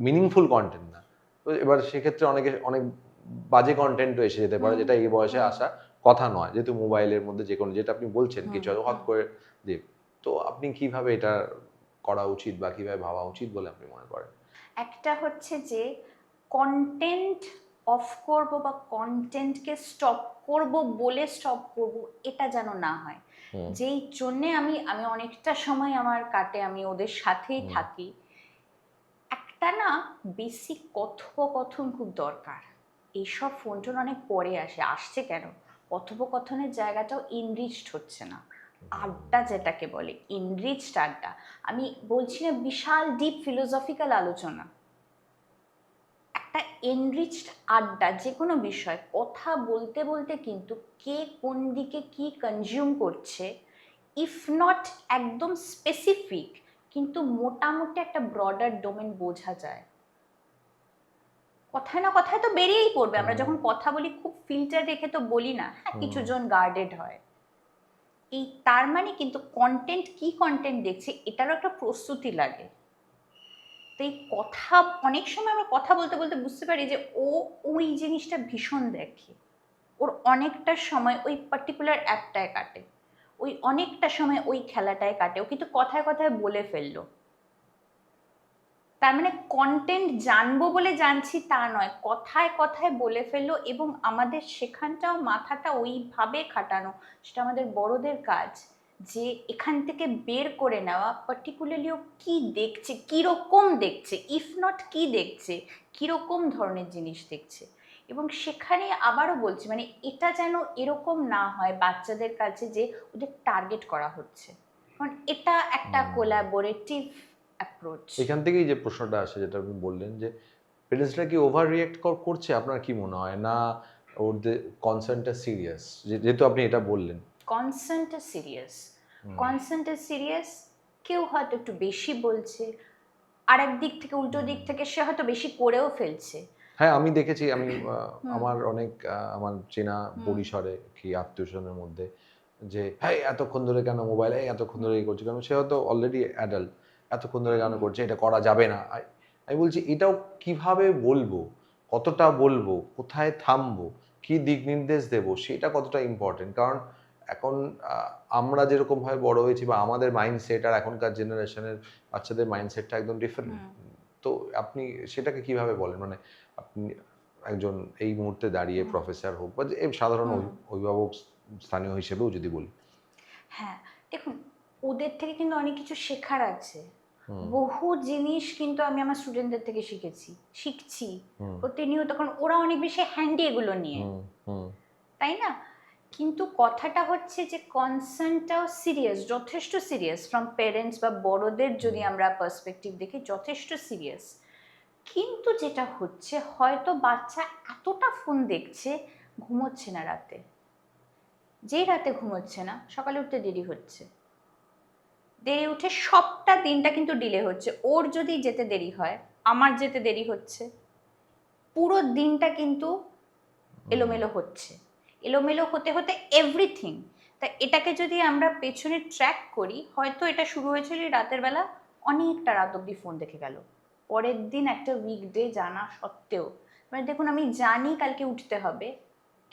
মিনিংফুল কন্টেন্ট না। তো এবার সেক্ষেত্রে অনেক বাজে কন্টেন্টও এসে যেতে পারে, যেটা এই বয়সে আসা কথা নয়, যেহেতু মোবাইলের মধ্যে যে কোনো, যেটা আপনি বলছেন কিছু হট করে দিয়ে। তো আপনি কিভাবে এটা করা উচিত বা কিভাবে ভাবা উচিত বলে আপনি মনে করেন? একটা হচ্ছে যে কন্টেন্ট অফ করব বা কন্টেন্টকে স্টপ করব বলে স্টপ করব, এটা যেন না হয়। যেই জন্যে আমি আমি অনেকটা সময় আমার কাটে, আমি ওদের সাথেই থাকি, একটা না বেসিক কথোপকথন খুব দরকার। এইসব ফোন টোন অনেক পরে আসছে কেন, কথোপকথনের জায়গাটাও ইনরিচড হচ্ছে না। আড্ডা যেটাকে বলে ইনরিচড আড্ডা, আমি বলছি না বিশাল ডিপ ফিলোসফিক্যাল আলোচনা, একটা এনরিচড আড্ডা, যে কোনো বিষয় কথা বলতে বলতে কিন্তু কে কোন দিকে কি কনজিউম করছে, ইফ নট একদম স্পেসিফিক, কিন্তু মোটামুটি একটা ব্রডার ডোমেন বোঝা যায়। কথায় না কথায় তো বেরিয়েই পড়বে, আমরা যখন কথা বলি খুব ফিল্টার রেখে তো বলি না, হ্যাঁ কিছু জন গার্ডেড হয়। এই তার মানে কিন্তু কন্টেন্ট, কি কন্টেন্ট দেখছি এটারও একটা প্রস্তুতি লাগে। তো এই কথা, অনেক সময় আমরা কথা বলতে বলতে বুঝতে পারি যে ও ওই জিনিসটা ভীষণ দেখে, ওর অনেকটা সময় ওই পার্টিকুলার অ্যাপটায় কাটে, ওই অনেকটা সময় ওই খেলাটায় কাটে, ও কিন্তু কথায় কথায় বলে ফেললো। তার মানে কন্টেন্ট জানবো বলে জানছি তা নয়, কথায় কথায় বলে ফেললো, এবং আমাদের সেখানটাও মাথাটা ওইভাবে খাটানো, সেটা আমাদের বড়দের কাজ, যে এখান থেকে বের করে নেওয়া পার্টিকুলারলি ও কী দেখছে, কীরকম দেখছে, ইফ নট কী দেখছে, কীরকম ধরনের জিনিস দেখছে। এবং সেখানে আবারও বলছি, মানে এটা যেন এরকম না হয় বাচ্চাদের কাছে যে ওদের টার্গেট করা হচ্ছে, কারণ এটা একটা কোলাবোরেটিভ অ্যাপ্রোচ। এখান থেকেই যে প্রশ্নটা আসে, যেটা আপনি বললেন যে পেরেন্টসরা কি ওভার রিয়েক্ট করছে, আপনার কি মনে হয়, না ওদের কনসার্নটা সিরিয়াস, যেহেতু আপনি এটা বললেন? কনসেন্ট সিরিয়াস, কনসেন্ট সিরিয়াস, কেউ হয়তো একটু বেশি বলছে, আর এক দিক থেকে উল্টো দিক থেকে সে হয়তো বেশি করেও ফেলছে। হ্যাঁ, আমি দেখেছি, আমি হুম। আমার অনেক আমার চেনা হুম। পরিসরে কি আত্মীয়স্বজনের মধ্যে যে, "হেই এতক্ষণ ধরে কেন মোবাইল? এই এতক্ষণ ধরে এই করছো কেন?" সে হয়তো অলরেডি অ্যাডাল্ট। "এতক্ষণ ধরে কেন করছে? এটা করা যাবে না।" আমি বলছি এটাও কিভাবে বলবো? কতটা বলবো? কোথায় থামবো? কি দিক নির্দেশ দেবো? সেটা কতটা ইম্পর্টেন্ট। কারণ এখন আ আমরা যেরকমভাবে বড় হয়েছি বা আমাদের মাইন্ডসেট আর এখনকার জেনারেশনের বাচ্চাদের মাইন্ডসেটটা একদম ডিফারেন্ট। হুম। তো আপনি সেটাকে কিভাবে বলেন? মানে আপনি একজন এই মুহূর্তে দাঁড়িয়ে হুম। প্রফেসর হোক বা যে সাধারণ হুম। অভিভাবক স্থানীয় হিসেবেও যদি বলি। হ্যাঁ, দেখুন, ওদের থেকে কিন্তু অনেক কিছু শেখার আছে। হুম, বহু জিনিস কিন্তু আমি আমার স্টুডেন্টদের থেকে শিখছি হুম, প্রতিনিয়ত, কারণ ওরা অনেক বেশি হ্যান্ডি এগুলো নিয়ে, হুম, হুম, তাই না? কিন্তু কথাটা হচ্ছে যে কনসার্নটাও সিরিয়াস, যথেষ্ট সিরিয়াস, ফ্রম পেরেন্টস বা বড়দের যদি হুম, আমরা পার্সপেক্টিভ দেখি, যথেষ্ট সিরিয়াস। কিন্তু যেটা হচ্ছে, হয়তো বাচ্চা এতটা ফোন দেখছে, ঘুমোচ্ছে না রাতে। যেই রাতে ঘুমোচ্ছে না, সকালে উঠতে দেরি হচ্ছে, দেরি উঠে সবটা দিনটা কিন্তু ডিলে হচ্ছে। ওর যদি যেতে দেরি হয়, আমার যেতে দেরি হচ্ছে, পুরো দিনটা কিন্তু হুম, এলোমেলো হচ্ছে। এলোমেলো হতে হতে এভরিথিং। তা এটাকে যদি আমরা পেছনে ট্র্যাক করি, হয়তো এটা শুরু হয়েছিল এই রাতের বেলা, অনেকটা রাত অব্দি ফোন দেখে গেল। পরের দিন একটা উইকডে জানা সত্ত্বেও, মানে দেখুন, আমি জানি কালকে উঠতে হবে,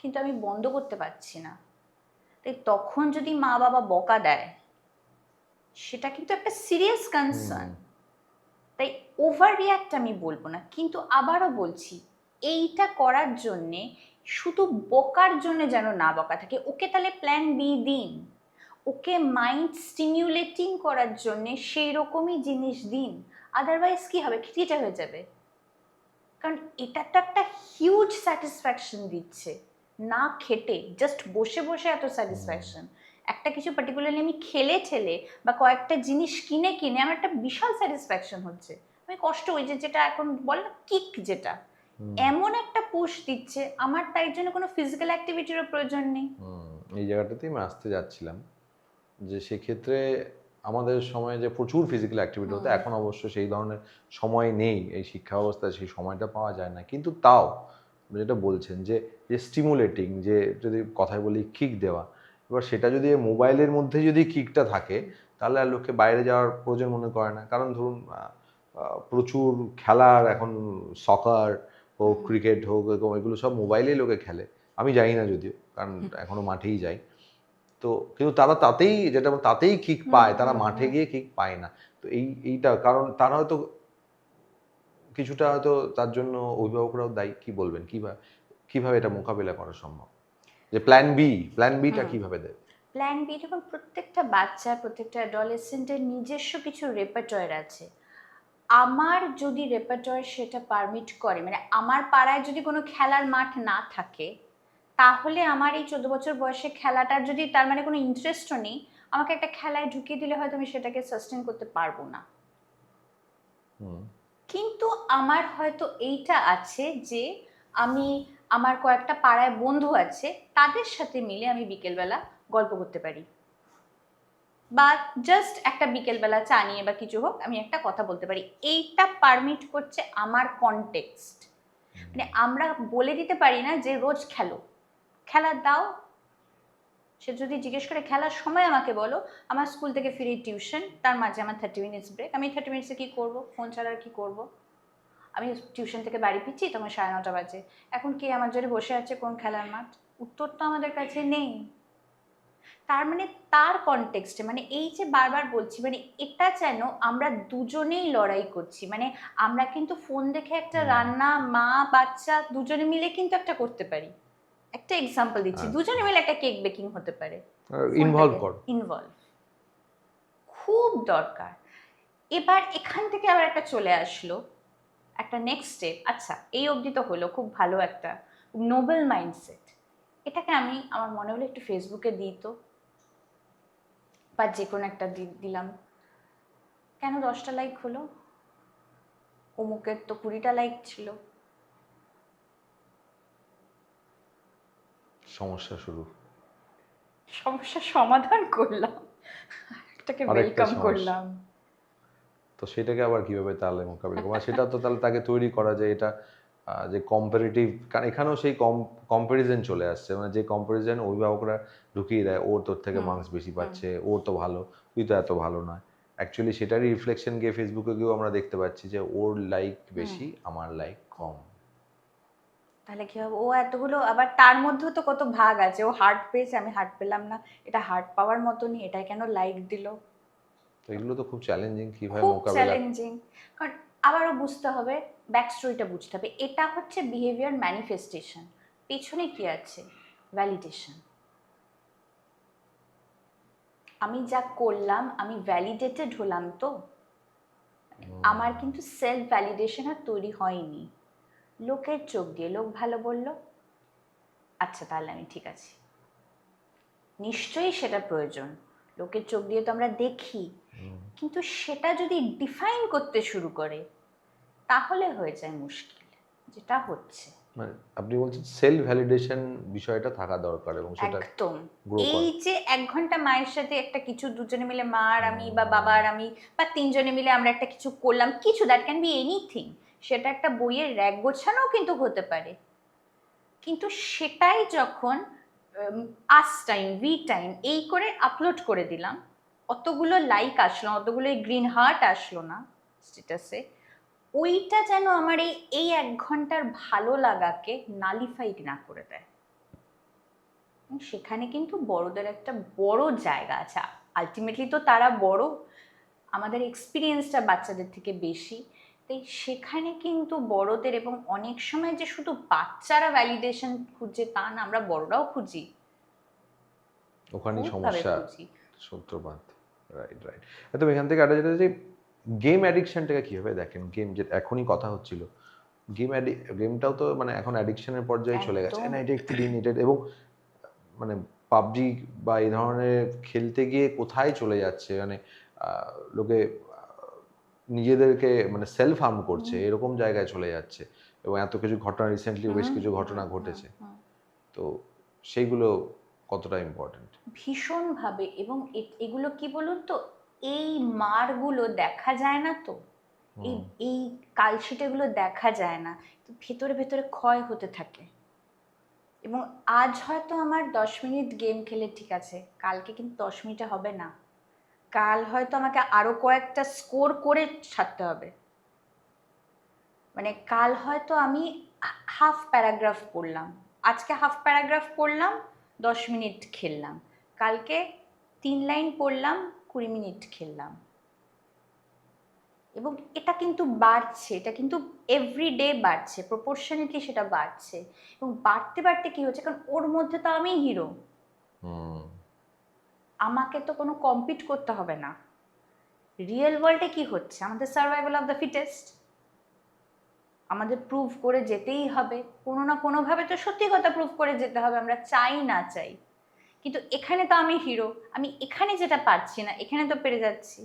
কিন্তু আমি বন্ধ করতে পারছি না। তাই তখন যদি মা বাবা বকা দেয়, সেটা কিন্তু একটা সিরিয়াস হুম, কনসার্ন। তাই ওভার রিয়াক্ট আমি বলবো না, কিন্তু আবারও বলছি, এইটা করার জন্যে শুধু বকার জন্য যেন না বকা থাকে, ওকে তাহলে প্ল্যান বি দিন। ওকে মাইন্ড স্টিমিউলেটিং করার জন্যে সেই রকমই জিনিস দিন। আদারওয়াইজ কি হবে, খিটখিটে হয়ে যাবে। কারণ এটা তো একটা হিউজ স্যাটিসফ্যাকশন দিচ্ছে, না খেটে জাস্ট বসে বসে এত হুম, স্যাটিসফ্যাকশন। একটা কিছু পার্টিকুলারলি আমি খেলে ঠেলে বা কয়েকটা জিনিস কিনে কিনে আমার একটা বিশাল স্যাটিসফ্যাকশন হচ্ছে। আমি কষ্ট, ওই যে যেটা এখন বলে না কিক, যেটা হুম, এমন একটা পুশ দিচ্ছে, আমার তাই জন্য কোনো ফিজিক্যাল অ্যাক্টিভিটিরও প্রয়োজন নেই। হুম। এই জায়গাটাতেই আমি আসতে যাচ্ছিলাম যে সেক্ষেত্রে আমাদের সময়ে যে প্রচুর ফিজিক্যাল অ্যাক্টিভিটি হতো, হুম। এখন অবশ্য সেই ধরনের সময় নেই। এই শিক্ষা ব্যবস্থায় সেই সময়টা পাওয়া যায় না। কিন্তু তাও আপনি যেটা বলছেন যে, স্টিমুলেটিং, যে যদি কথায় বলি কিক দেওয়া। এবার সেটা যদি মোবাইলের মধ্যে যদি কিকটা থাকে, তাহলে আর লোককে বাইরে যাওয়ার প্রয়োজন মনে করে না। কারণ ধরুন আ আ প্রচুর খেলার এখন সকার হোক, হুম। ক্রিকেট হোক, এরকম এগুলো সব মোবাইলেই লোকে খেলে। আমি যাই না যদিও, কারণ এখনো মাঠেই যাই। তো কিন্তু তারা তাতেই কিক হুম। পায়, তারা হুম। মাঠে হুম। গিয়ে কিক পায় না। তো এইটা কারণ তারা হয়তো কিছুটা হয়তো তার জন্য অভিভাবকরাও দায়ী। কি বলবেন? কিভাবে এটা মোকাবিলা করা সম্ভব? যে প্ল্যান বি টা হুম। কিভাবে দেয়? প্ল্যান বি, যখন প্রত্যেকটা বাচ্চা, প্রত্যেকটা অ্যাডোলেসেন্টের নিজস্ব কিছু রেপারটয়ের আছে। আমার যদি রেপারটয় সেটা পারমিট করে, মানে আমার পাড়ায় যদি কোনো খেলার মাঠ না থাকে, তাহলে আমার এই 14 বছর বয়সে খেলাটার যদি, তার মানে কোনো ইন্টারেস্টও নেই, আমাকে একটা খেলায় ঢুকিয়ে দিলে হয়তো আমি সেটাকে সাস্টেন করতে পারবো না। হুম, কিন্তু আমার হয়তো এইটা আছে যে আমি, আমার কয়েকটা পাড়ায় বন্ধু আছে, তাদের সাথে মিলে আমি বিকেলবেলা গল্প করতে পারি, বা জাস্ট একটা বিকেলবেলা চা নিয়ে বা কিছু হোক, আমি একটা কথা বলতে পারি। এইটা পারমিট করছে আমার কনটেক্সট। মানে আমরা বলে দিতে পারি না যে রোজ খেলো, খেলা দাও। সে যদি জিজ্ঞেস করে খেলার সময় আমাকে বলো, আমার স্কুল থেকে ফিরে টিউশন, তার মাঝে আমার 30 মিনিটস ব্রেক, আমি 30 মিনিটসে কী করবো, ফোন ছাড়া আর কী করবো। আমি টিউশন থেকে বাড়ি ফিরছি, তখন 9:30 বাজে, এখন কে আমার জন্য বসে আছে কোন খেলার মাঠ? উত্তর তো আমাদের কাছে নেই। তার মানে তার কনটেক্সটে, মানে এই যে বারবার বলছি, মানে এটা যেন আমরা দুজনেই লড়াই করছি, মানে আমরা কিন্তু ফোন দেখে একটা হুম। রান্না, মা বাচ্চা দুজনে মিলে কিন্তু একটা করতে পারি। একটা এক্সাম্পল দিচ্ছি, আচ্ছা। দুজনে মিলে একটা কেক বেকিং হতে পারে। ইনভলভ ফোনটাকে করো। ইনভলভ খুব দরকার। এবার এখান থেকে আবার একটা চলে আসলো, একটা নেক্সট স্টেপ। আচ্ছা, এই অবধি তো হলো, খুব ভালো একটা নোবেল মাইন্ডসেট। এটাকে আমি, আমার মনে হলো একটু ফেসবুকে দিই তো, বা যে কোনো একটা দিলাম। কেন 10টা লাইক হলো? অমুকের তো 20টা লাইক ছিল। সমস্যা শুরু। সমস্যার সমাধান করলাম। লোকটাকে আরেকটা ওয়েলকাম সমস্যা। করলাম। তো সেটাকে আবার কিভাবে তাহলে মোকাবিলা করবো? সেটা তো তাহলে তাকে তৈরি করা যে এটা যে কম্পারেটিভ, কারণ এখানেও সেই কম্পারিজন চলে আসছে, মানে যে কম্পারিজন অভিভাবকরা ঢুকিয়ে দেয়, ওর তোর থেকে মার্কস বেশি পাচ্ছে, ওর তো ভালো, তুই তো এত ভালো নয়। অ্যাকচুয়ালি সেটারই রিফ্লেকশন গিয়ে ফেসবুকে গিয়েও আমরা দেখতে পাচ্ছি যে ওর লাইক বেশি, আমার লাইক কম। তাহলে কি হবে? ও এতগুলো, আবার তার মধ্যেও তো কত ভাগ আছে। ও হার্ট পেয়েছে, আমি হার্ট পেলাম না, এটা হার্ট পাওয়ার মতনই, এটা কেন লাইক দিল? তো এগুলো তো খুব চ্যালেঞ্জিং, কিভাবে খুব মোকাবেলা। চ্যালেঞ্জিং। কারণ আবারও বুঝতে হবে, ব্যাক স্টোরিটা বুঝতে হবে। এটা হচ্ছে বিহেভিয়ার ম্যানিফেস্টেশন। পেছনে কি আছে? ভ্যালিডেশন। আমি যা করলাম আমি ভ্যালিডেটেড হলাম তো। আমার কিন্তু সেলফ ভ্যালিডেশন আর তৈরি হয়নি। লোকের চোখ দিয়ে লোক ভালো বলল, আচ্ছা তাহলে আমি ঠিক আছি। নিশ্চয়ই সেটা প্রয়োজন, লোকের চোখ দিয়ে তো আমরা দেখি, কিন্তু সেটা যদি ডিফাইন করতে শুরু করে তাহলে হয়ে যায় মুশকিল, যেটা হচ্ছে। মানে আপনি বলছেন সেলফ ভ্যালিডেশন বিষয়টা থাকা দরকার এবং সেটা একদম। গ্রো এই করা। যে 1 ঘন্টা মায়ের সাথে একটা কিছু, দুজনে মিলে মা আর আমি বা বাবা আর আমি বা তিনজনে মিলে আমরা একটা কিছু করলাম, কিছু, দ্যাট ক্যান বি এনিথিং। সেটা একটা বইয়ের র্যাক গোছানোও কিন্তু হতে পারে। কিন্তু সেটাই যখন আস টাইম, ভি টাইম এই করে আপলোড করে দিলাম, অতগুলো লাইক আসলো, অতগুলো গ্রিন হার্ট আসলো না স্ট্যাটাসে, ওইটা যেন আমার এই 1 ঘন্টার ভালো লাগাকে নালিফাই না করে দেয়। সেখানে কিন্তু বড়দের একটা বড় জায়গা আছে। আলটিমেটলি তো তারা বড়, আমাদের এক্সপিরিয়েন্সটা বাচ্চাদের থেকে বেশি। তাই সেখানে কিন্তু বড়দের, এবং অনেক সময় যে শুধু বাচ্চারা ভ্যালিডেশন খুঁজে তা না, আমরা বড়রাও খুঁজি, ওখানেই খুবভাবে সমস্যা খুঁজি। সূত্রপাত। Right, right. একদম। এখান থেকে আরেকটা যেটা যে গেম অ্যাডিকশনটাকে কিভাবে দেখেন? গেম যে এখনই কথা হচ্ছিল, গেমটাও তো মানে এখন অ্যাডিকশনের পর্যায়ে চলে গেছে। একদম। না এটা একটু দিন, এটা, এবং মানে পাবজি বা এই ধরনের খেলতে গিয়ে কোথায় চলে যাচ্ছে, মানে লোকে নিজেদেরকে মানে সেলফ হার্ম করছে, এরকম জায়গায় চলে যাচ্ছে। এবং এত কিছু ঘটনা, রিসেন্টলি বেশ কিছু ঘটনা ঘটেছে। তো সেইগুলো কতটা ইম্পর্টেন্ট? ভীষণভাবে। এবং এগুলো কি বলুন তো, এই মারগুলো দেখা যায় না তো, এই এই কালশিটেগুলো দেখা যায় না, তো ভেতরে ভেতরে ক্ষয় হতে থাকে। এবং আজ হয়তো আমার 10 মিনিট গেম খেলে ঠিক আছে, কালকে কিন্তু 10 মিনিটে হবে না। কাল হয়তো আমাকে আরো কয়েকটা স্কোর করে ছাড়তে হবে। মানে কাল হয়তো আমি হাফ প্যারাগ্রাফ পড়লাম, আজকে হাফ প্যারাগ্রাফ পড়লাম, 10 মিনিট খেললাম, কালকে 3 লাইন পড়লাম, 20 মিনিট খেললাম। এবং এটা কিন্তু বাড়ছে, এটা কিন্তু এভরিডে বাড়ছে, প্রপোর্শনেটলি সেটা বাড়ছে। এবং বাড়তে বাড়তে কি হচ্ছে, কারণ ওর মধ্যে তো আমি হিরো, আমাকে তো কোনো কম্পিট করতে হবে না। রিয়েল ওয়ার্ল্ডে কি হচ্ছে, আমাদের সার্ভাইভাল অফ দ্য ফিটেস্ট, আমাদের প্রুভ করে যেতেই হবে, কোনো না কোনোভাবে তো সত্যি কথা প্রুভ করে যেতে হবে, আমরা চাই না চাই। কিন্তু এখানে তো আমি হিরো, আমি এখানে যেটা পারছি না এখানে তো পেরে যাচ্ছি।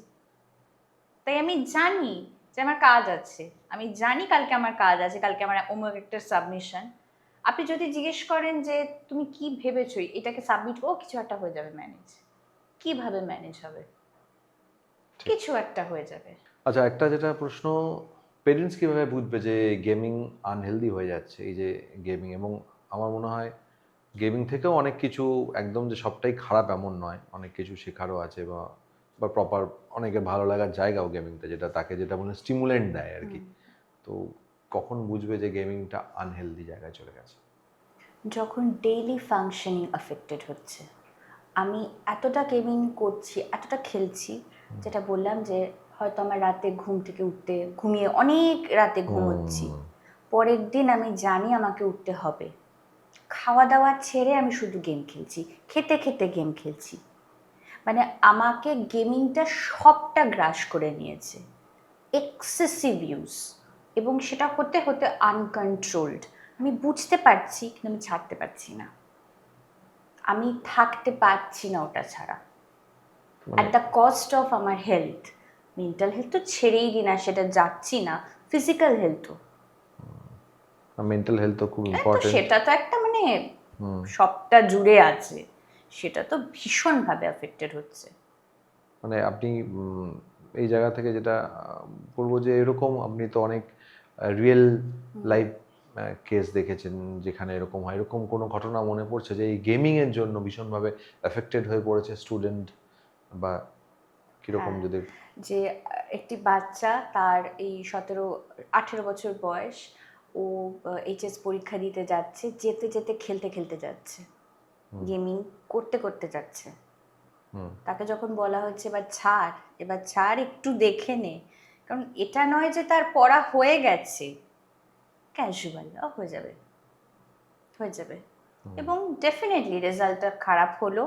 তাই আমি জানি যে আমার কাজ আছে, আমি জানি কালকে আমার কাজ আছে, কালকে আমার অমুক একটা সাবমিশন। আপনি যদি জিজ্ঞেস করেন যে তুমি কি ভেবেছো এটাকে সাবমিট, ও কিছু একটা হয়ে যাবে ম্যানেজ। কিভাবে ম্যানেজ হবে? কিছু একটা হয়ে যাবে। আচ্ছা, একটা যেটা প্রশ্ন, পেরেন্টস কিভাবে বুঝবে যে গেমিং আনহেলদি হয়ে যাচ্ছে, এই যে গেমিং, এবং আমার মনে হয় গেমিং থেকেও অনেক কিছু, একদম যে সবটাই খারাপ এমন নয়, অনেক কিছু শেখারও আছে, বা বা প্রপার অনেকের ভালো লাগার জায়গাও গেমিংটা, যেটা তাকে যেটা বলে স্টিমুলেন্ট দেয় আর কি। তো কখন বুঝবে যে গেমিংটা আনহেলদি জায়গায় চলে গেছে? যখন ডেইলি ফাংশনিং অ্যাফেক্টেড হচ্ছে, আমি এতটা গেমিং করছি, এতটা খেলছি, যেটা বললাম যে হয়তো আমার রাতে ঘুম থেকে উঠতে, ঘুমিয়ে অনেক রাতে ঘুমোচ্ছি, পরের দিন আমি জানি আমাকে উঠতে হবে, খাওয়া দাওয়া ছেড়ে আমি শুধু গেম খেলছি, খেতে খেতে গেম খেলছি। মানে আমাকে গেমিংটা সবটা গ্রাস করে নিয়েছে, এক্সেসিভ ইউজ। এবং সেটা হতে হতে আনকন্ট্রোলড। আমি বুঝতে পারছি কিন্তু আমি ছাড়তে পারছি না, আমি থাকতে পারছি না ওটা ছাড়া, অ্যাট দ্য কস্ট অফ আমার হেলথ। মেন্টাল হেলথ তো ছেড়েই দিই না, সেটা যাচ্ছি না, ফিজিক্যাল হেলথও। মেন্টাল হেলথ তো খুব তো ইম্পর্টেন্ট। সেটা তো একটা মানে সবটা জুড়ে আছে, সেটা তো ভীষণভাবে অ্যাফেক্টেড হচ্ছে। মানে আপনি এই জায়গা থেকে যেটা বলবো যে এরকম আপনি তো অনেক রিয়েল লাইফ কেস দেখেছেন যেখানে এরকম হয়, এরকম কোনো ঘটনা মনে পড়ছে যে এই গেমিংয়ের জন্য ভীষণভাবে এফেক্টেড হয়ে পড়েছে স্টুডেন্ট, বা কীরকম হ্যাঁ, যদি? যে একটি বাচ্চা, তার এই 17-18 বছর বয়স, ও এইচএস পরীক্ষা দিতে যাচ্ছে, যেতে যেতে খেলতে খেলতে যাচ্ছে, গেমিং করতে করতে যাচ্ছে। তাকে যখন বলা হচ্ছে এবার ছাড়, একটু দেখে নে, কারণ এটা নয় যে তার পড়া হয়ে গেছে, ক্যাজুয়াল হয়ে যাবে, হয়ে যাবে। এবং ডেফিনেটলি রেজাল্টটা খারাপ হলো।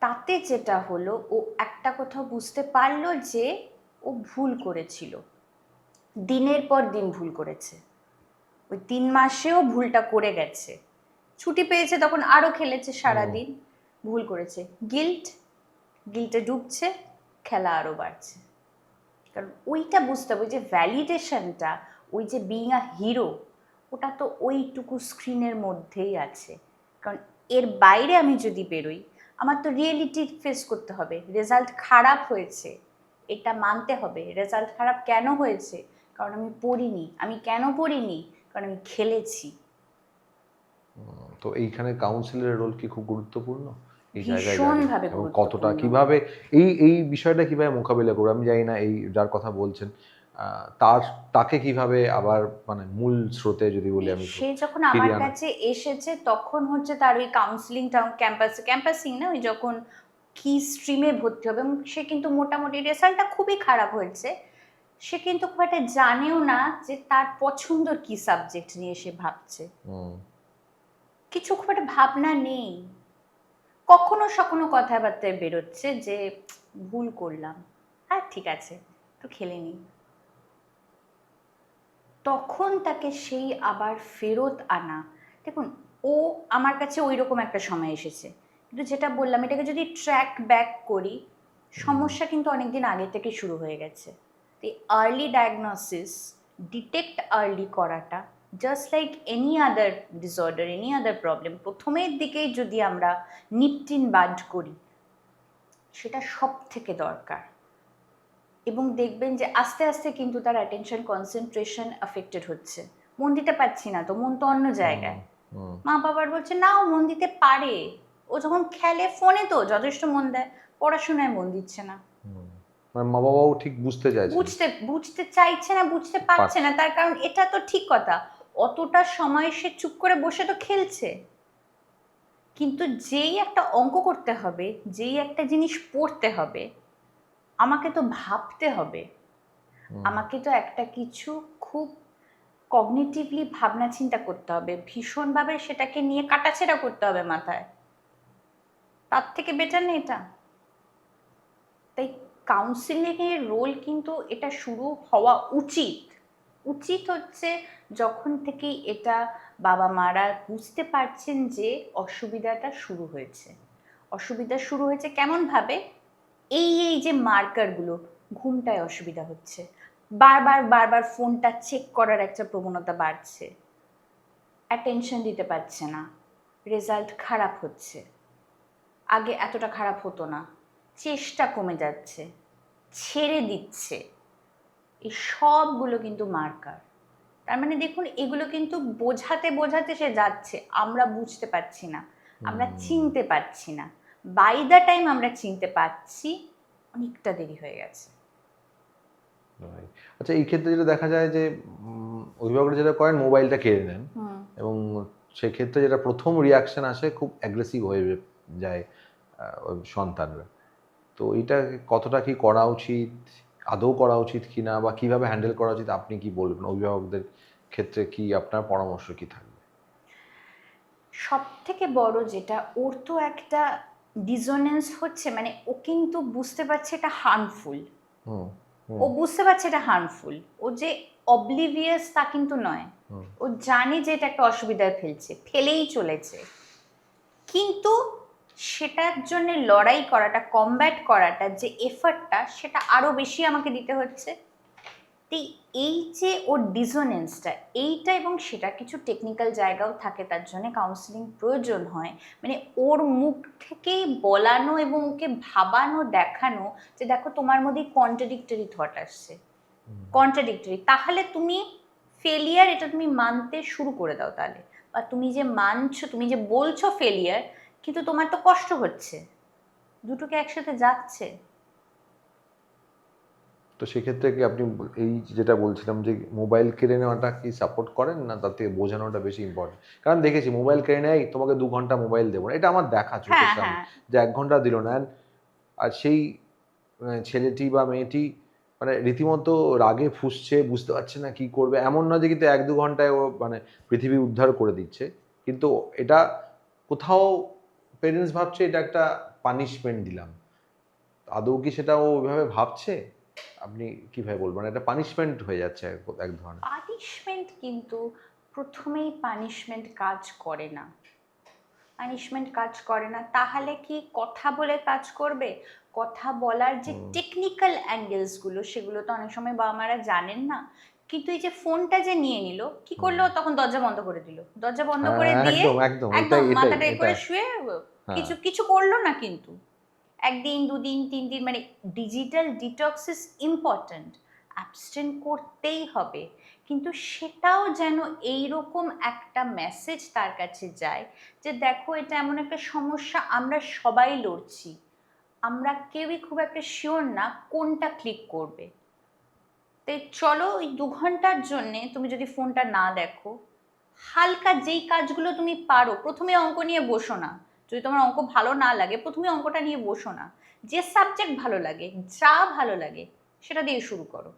তাতে যেটা হলো, ও একটা কথা বুঝতে পারলো যে ও ভুল করেছিল, দিনের পর দিন ভুল করেছে, ওই 3 মাসেও ভুলটা করে গেছে, ছুটি পেয়েছে তখন আরো খেলেছে সারাদিন, ভুল করেছে, গিল্টে ডুবছে, খেলা আরো বাড়ছে। কারণ ওইটা বুঝতে হবে, ওই যে ভ্যালিডেশনটা, ওই যে বিইং আ হিরো, ওটা তো ওইটুকু স্ক্রিনের মধ্যেই আছে। কারণ এর বাইরে আমি যদি বেরোই, আমার তো রিয়েলিটি ফেস করতে হবে, রেজাল্ট খারাপ হয়েছে, এটা মানতে হবে। রেজাল্ট খারাপ কেন হয়েছে? কারণ আমি পড়িনি। আমি কেন পড়িনি? কারণ আমি খেলেছি। তো এইখানে কাউন্সিলরের রোল কি খুব গুরুত্বপূর্ণ এই জায়গায় দাঁড়িয়ে? ভীষণভাবে এবং কতটা গুরুত্বপূর্ণ। কিভাবে এই এই বিষয়টা কিভাবে মোকাবিলা করবে? আমি জানি না এই যার কথা বলছেন তাকে কিভাবে আবার মানে মূল স্রোতে যদি বলি আমি সে যখন আমার ফিরিয়ে আনা? কাছে এসেছে, তখন হচ্ছে তার ওই কাউন্সিলিং ক্যাম্পাসিং না, ওই যখন কি স্ট্রিমে ভর্তি হবে, এবং সে কিন্তু মোটামুটি রেজাল্টটা খুবই খারাপ হয়েছে, সে কিন্তু খুব একটা জানেও না যে তার পছন্দর কি সাবজেক্ট নিয়ে সে ভাবছে, কিছু খুব একটা ভাবনা নেই। কখনো সখনো কথাবার্তায় বেরোচ্ছে যে ভুল করলাম, হ্যাঁ ঠিক আছে, তো খেলে নিই। তখন তাকে সেই আবার ফেরত আনা, দেখুন, ও আমার কাছে ওই রকম একটা সময় এসেছে, কিন্তু যেটা বললাম, এটাকে যদি ট্র্যাক ব্যাক করি, সমস্যা কিন্তু অনেকদিন আগে থেকে শুরু হয়ে গেছে। তো আর্লি ডায়াগনোসিস, ডিটেক্ট আর্লি করাটা, just like any other disorder, any other problem, প্রথমের দিকেই যদি আমরা নিপটিন বাড করি, সেটা সব থেকে দরকার। এবং দেখবেন যে আস্তে আস্তে কিন্তু তার অ্যাটেনশন কনসেন্ট্রেশন অ্যাফেক্টেড হচ্ছে। মন দিতে পারছি না তো, মন তো অন্য জায়গায়। মা বাবার বলছে না, ও মন দিতে পারে, ও যখন খেলে ফোনে তো যথেষ্ট মন দেয়, পড়াশোনায় মন দিচ্ছে না। মানে মা বাবাও ঠিক বুঝতে চাইছে বুঝতে চাইছে না, বুঝতে পারছে না, তার কারণ এটা তো ঠিক কথা, অতটা সময় সে চুপ করে বসে তো খেলছে, কিন্তু যেই একটা অঙ্ক করতে হবে, যেই একটা জিনিস পড়তে হবে, আমাকে তো ভাবতে হবে, আমাকে তো একটা কিছু খুব কগনিটিভলি ভাবনা চিন্তা করতে হবে, ভীষণভাবে সেটাকে নিয়ে কাটাছেড়া করতে হবে মাথায়। তার থেকে বেটার নেই এটা। তাই কাউন্সিলিং এর রোল কিন্তু এটা শুরু হওয়া উচিত। উচিত হচ্ছে যখন থেকে এটা বাবা মারা বুঝতে পারছেন যে অসুবিধাটা শুরু হয়েছে। অসুবিধা শুরু হয়েছে কেমন ভাবে? এই যে মার্কারগুলো, ঘুমটায় অসুবিধা হচ্ছে, বারবার বারবার ফোনটা চেক করার একটা প্রবণতা বাড়ছে, অ্যাটেনশন দিতে পারছে না, রেজাল্ট খারাপ হচ্ছে, আগে এতটা খারাপ হতো না, চেষ্টা কমে যাচ্ছে, ছেড়ে দিচ্ছে, এই সবগুলো কিন্তু মার্কার। তার মানে দেখুন, এগুলো কিন্তু বোঝাতে বোঝাতে সে যাচ্ছে, আমরা বুঝতে পারছি না, আমরা চিনতে পারছি না, বাই দ্য টাইম আমরা চিনতে পারছি, অনেকটা দেরি হয়ে গেছে। আচ্ছা, এই ক্ষেত্রে যেটা দেখা যায় যে অভিভাবকরা যেটা করেন, মোবাইলটা কেড়ে নেন, এবং সেক্ষেত্রে যেটা প্রথম রিয়াকশন আসে, খুব অ্যাগ্রেসিভ হয়ে যায় ওই সন্তানরা। তো এটা কতটা কি করা উচিত, আদৌ করা উচিত কিনা, বা কিভাবে হ্যান্ডেল করা উচিত, আপনি কি বলবেন? অভিভাবকদের ক্ষেত্রে কি আপনার পরামর্শ কি থাকবে? সব থেকে বড় যেটা, ওর তো একটা ডিসোনেন্স হচ্ছে, মানে ও কিন্তু বুঝতে পারছে এটা হার্মফুল, ও বুঝতে পারছে এটা হার্মফুল, ও যে অবলিভিয়াস তা কিন্তু নয়, ও জানে যে এটা একটা অসুবিধায় ফেলেই চলেছে, কিন্তু সেটার জন্য লড়াই করাটা, কমব্যাট করাটা, যে এফর্টটা, সেটা আরো বেশি আমাকে দিতে হচ্ছে। তো এই যে ওর ডিসোনেন্সটা, এইটা এবং সেটা কিছু টেকনিক্যাল জায়গাও থাকে, তার জন্য কাউন্সিলিং প্রয়োজন হয়। মানে ওর মুখ থেকেই বলানো এবং ওকে ভাবানো, দেখানো যে দেখো তোমার মধ্যে কন্ট্রাডিক্টরি থট আসছে, কন্ট্রাডিক্টরি, তাহলে তুমি ফেলিয়ার, এটা তুমি মানতে শুরু করে দাও তাহলে। বা তুমি যে মানছো, তুমি যে বলছো ফেলিয়ার, কিন্তু তোমার তো কষ্ট হচ্ছে, দুটোকে একসাথে যাচ্ছে। তো সেক্ষেত্রে কি আপনি এই যেটা বলছিলাম যে মোবাইল কেড়ে নেওয়াটা কি সাপোর্ট করেন, না তার থেকে বোঝানোটা বেশি ইম্পর্টেন্ট? কারণ দেখেছি মোবাইল কেড়ে নেয়, তোমাকে 2 ঘন্টা মোবাইল দেবো না, এটা আমার দেখা চোখের হ্যাঁ, সামনে, হ্যাঁ। যে 1 ঘন্টা দিল না। আর সেই ছেলেটি বা মেয়েটি মানে রীতিমতো রাগে ফুঁসছে, বুঝতে পারছে না কি করবে। এমন নয় যে কিন্তু 1-2 ঘন্টায় ও মানে পৃথিবী উদ্ধার করে দিচ্ছে, কিন্তু এটা কোথাও পেরেন্টস ভাবছে এটা একটা পানিশমেন্ট দিলাম। আদৌ কি সেটা ও ওইভাবে ভাবছে? আপনি কিভাবে বলবেন? এটা পানিশমেন্ট হয়ে যাচ্ছে এক ধরনের। পানিশমেন্ট কিন্তু প্রথমেই পানিশমেন্ট কাজ করে না, পানিশমেন্ট কাজ করে না। তাহলে কি কথা বলে কাজ করবে? কথা বলার যে টেকনিক্যাল অ্যাঙ্গেলসগুলো, সেগুলো তো অনেক সময় বাবা মারা জানেন না। কিন্তু এই যে ফোনটা যে নিয়ে নিল, কি করলো, তখন দরজা বন্ধ করে দিল, দরজা বন্ধ হ্যাঁ, করে দিয়ে একদম একদম, একদম এটাই এটাই মাথাটা এ এটা। করে শুয়ে হ্যাঁ। কিছু কিছু করলো না। কিন্তু একদিন, দুদিন, 3 দিন, মানে digital detox is important, abstain করতেই হবে। কিন্তু সেটাও যেন এইরকম একটা মেসেজ তার কাছে যায় যে দেখো এটা এমন একটা সমস্যা, আমরা সবাই লড়ছি, আমরা কেউই খুব একটা শিওর না কোনটা ক্লিক করবে। তাই চলো ওই 2 ঘন্টার জন্যে তুমি যদি ফোনটা না দেখো, হালকা যেই কাজগুলো তুমি পারো, প্রথমে অঙ্ক নিয়ে বসো না। যদি তোমার অঙ্ক ভালো না লাগে, প্রথমে অঙ্কটা নিয়ে বসো না। যে সাবজেক্ট ভালো লাগে, যা ভালো লাগে, সেটা দিয়ে শুরু করো।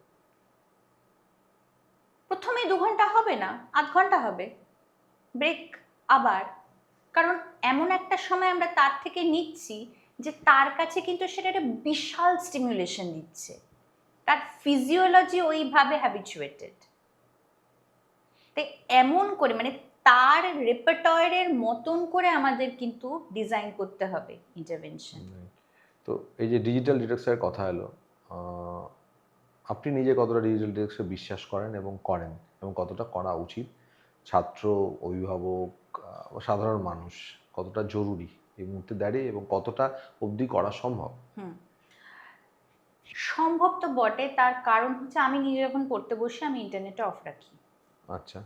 প্রথমে 2 ঘন্টা হবে না, আধ ঘন্টা হবে, ব্রেক আবার। কারণ এমন একটা সময় আমরা তার থেকে নিচ্ছি যে তার কাছে কিন্তু সেটা একটা বিশাল স্টিমুলেশন দিচ্ছে, তার ফিজিওলজি ওইভাবে হ্যাবিচুয়েটেড। তাই এমন করে মানে তার রেপারটয়ের মতন করে আমাদের কিন্তু ডিজাইন করতে হবে ইন্টারভেনশন। তো এই যে ডিজিটাল ডিটক্সের কথা এলো, আপনি নিজে কতটা ডিজিটাল ডিটক্সে বিশ্বাস করেন এবং করেন, এবং কতটা করা উচিত? ছাত্র, অভিভাবক, সাধারণ মানুষ কতটা জরুরি এই মুহূর্তে দাঁড়িয়ে, এবং কতটা অবধি করা সম্ভব? সম্ভব তো বটে, তার কারণ হচ্ছে আমি নিজে যখন পড়তে বসি আমি ইন্টারনেটটা অফ রাখি। আচ্ছা।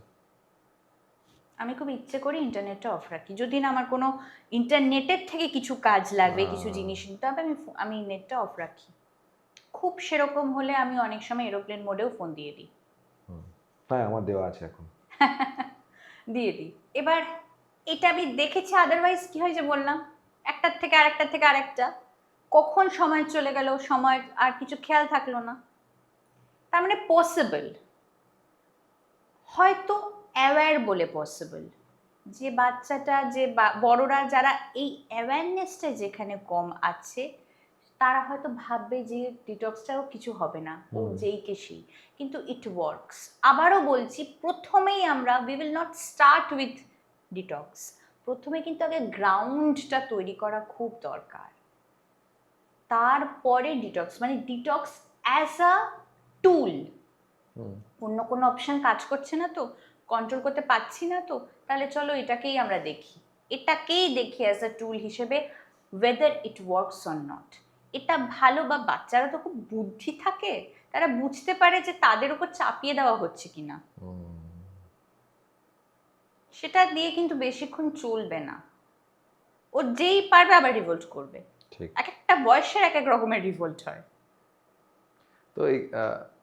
আমি খুব ইচ্ছে করে ইন্টারনেটটা অফ রাখি, যদি না আমার কোনো ইন্টারনেটের থেকে কিছু কাজ লাগবে, কিছু জিনিস নিতে হবে, আমি নেটটা অফ রাখি। খুব সেরকম হলে আমি অনেক সময় এরোপ্লেন মোডেও ফোন দিয়ে দিই। হ্যাঁ, আমার দেওয়া আছে এখন। দিয়ে দিই। এবার এটা আমি দেখেছি, আদারওয়াইজ কি হয় যে বললাম, একটার থেকে আরেকটার থেকে আরেকটা, কখন সময় চলে গেল, সময় আর কিছু খেয়াল থাকলো না। তার মানে পসিবল, হয়তো অ্যাওয়্যার বলে পসিবল, যে বাচ্চাটা, যে বড়রা যারা এই অ্যাওয়ারনেসটা যেখানে কম আছে, তারা হয়তো ভাববে যে ডিটক্সটাও কিছু হবে না, ও যেই কে সেই, কিন্তু ইট ওয়ার্কস। আবারও বলছি, প্রথমেই আমরা we will not start with detox, প্রথমে কিন্তু আগে গ্রাউন্ডটা তৈরি করা খুব দরকার, তারপরে ডিটক্স। মানে ডিটক্স অ্যাজ আ টুল, অন্য কোনো অপশন কাজ করছে না তো, কন্ট্রোল করতে পারছি না তো, তাহলে চলো এটাকেই আমরা দেখি, এটাকেই দেখি অ্যাজ আ টুল হিসেবে, weather it works or not. এটা ভালো, বা বাচ্চারা তো খুব বুদ্ধি থাকে, তারা বুঝতে পারে যে তাদের উপর চাপিয়ে দেওয়া হচ্ছে কিনা। সেটা দিয়ে কিন্তু বেশিক্ষণ চলবে না, ও যেই পারবে আবার রিভোল্ট করবে। ঠিক। এক একটা বয়সের এক এক রকমের রিভোল্ট হয়। তো এই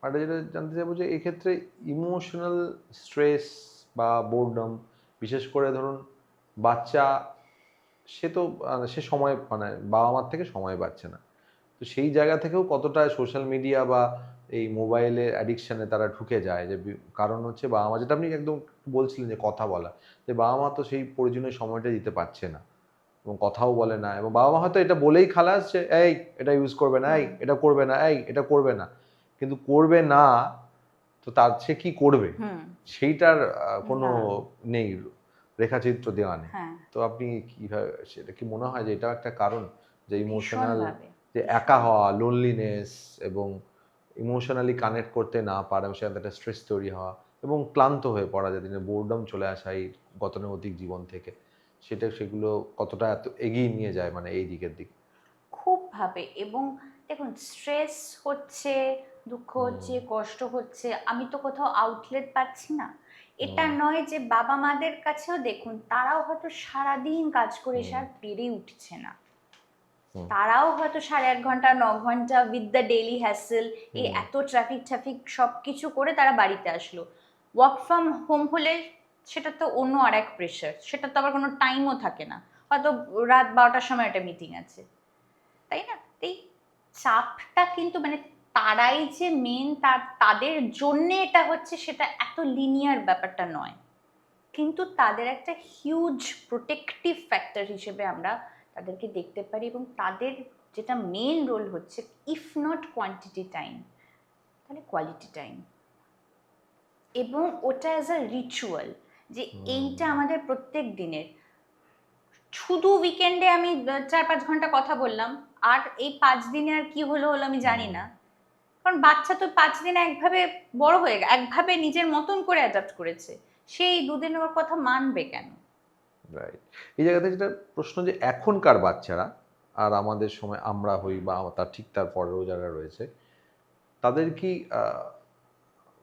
আরেকটা যেটা জানতে চাইবো যে এক্ষেত্রে ইমোশনাল স্ট্রেস বা বোরডম, বিশেষ করে ধরুন বাচ্চা, সে তো সে সময় মানে বাবা মার থেকে সময় পাচ্ছে না, তো সেই জায়গা থেকেও কতটা সোশ্যাল মিডিয়া বা এই মোবাইলের অ্যাডিকশানে তারা ঢুকে যায়, যে কারণ হচ্ছে বাবা মা, যেটা আপনি একদম বলছিলেন যে কথা বলা, যে বাবা মা তো সেই প্রয়োজনীয় সময়টা দিতে পারছে না এবং কথাও বলে না, এবং বাবা মা হয়তো এটা বলেই খালাস যে এই এটা ইউজ করবে না, এই এটা করবে না, এই এটা করবে না, কিন্তু করবে না, তো তার সে কি করবে সেইটার কোনো নেই, রেখাচিত্র দেওয়া নেই। তো আপনি কিভাবে, সেটা কি মনে হয় যে এটাও একটা কারণ, যে ইমোশনাল, যে একা হওয়া, লোনলিনেস, এবং ইমোশনালি কানেক্ট করতে না পারে, এবং সেখান থেকে একটা স্ট্রেস তৈরি হওয়া এবং ক্লান্ত হয়ে পড়া, যেদিনে বোর্ডম চলে আসা এই গতানুগতিক জীবন থেকে, সেগুলো কতটা এত এগিয়ে নিয়ে যায় মানে এই দিকের দিকে। খুব ভাবে। এবং দেখুন, স্ট্রেস হচ্ছে, দুঃখ হচ্ছে, কষ্ট হচ্ছে, আমি তো কোথাও আউটলেট পাচ্ছি না। এটা নয় যে বাবা মাদের কাছেও দেখুন, তারাও হয়তো সারাদিন কাজ করে এসে আর পেরে উঠছে না, তারাও হয়তো 8.5 ঘন্টা 9 ঘন্টা উইথ দ্য ডেইলি হ্যাসেল, এই এত ট্রাফিক সব কিছু করে তারা বাড়িতে আসলো। ওয়ার্ক ফ্রম হোম হলে সেটা তো অন্য আর এক প্রেশার, সেটা তো আবার কোনো টাইমও থাকে না, হয়তো রাত 12টার সময় একটা মিটিং আছে, তাই না? এই চাপটা কিন্তু মানে তারাই যে মেন, তাদের জন্য এটা হচ্ছে সেটা এত লিনিয়ার ব্যাপারটা নয়, কিন্তু তাদের একটা হিউজ প্রোটেক্টিভ ফ্যাক্টর হিসেবে আমরা তাদেরকে দেখতে পারি। এবং তাদের যেটা মেন রোল হচ্ছে, ইফ নট কোয়ান্টিটি টাইম, তাহলে কোয়ালিটি টাইম। এবং ওটা অ্যাজ আ রিচুয়াল, যে এইটা আমাদের প্রত্যেক দিনের। শুধু উইকেন্ডে আমি 4-5 ঘন্টা কথা বললাম, আর এই 5 দিনে আর কি হলো আমি জানি না, কারণ বাচ্চা তো 5 দিনে একভাবে বড় হয়ে গেছে, একভাবে নিজের মতন করে অ্যাডাপ্ট করেছে, সেই 2 দিনের ওর কথা মানবে কেন? রাইট। এই জায়গাতে যেটা প্রশ্ন, যে এখনকার বাচ্চারা আর আমাদের সময় আমরা হই বা তার ঠিক তার পরেও যারা রয়েছে, তাদের কি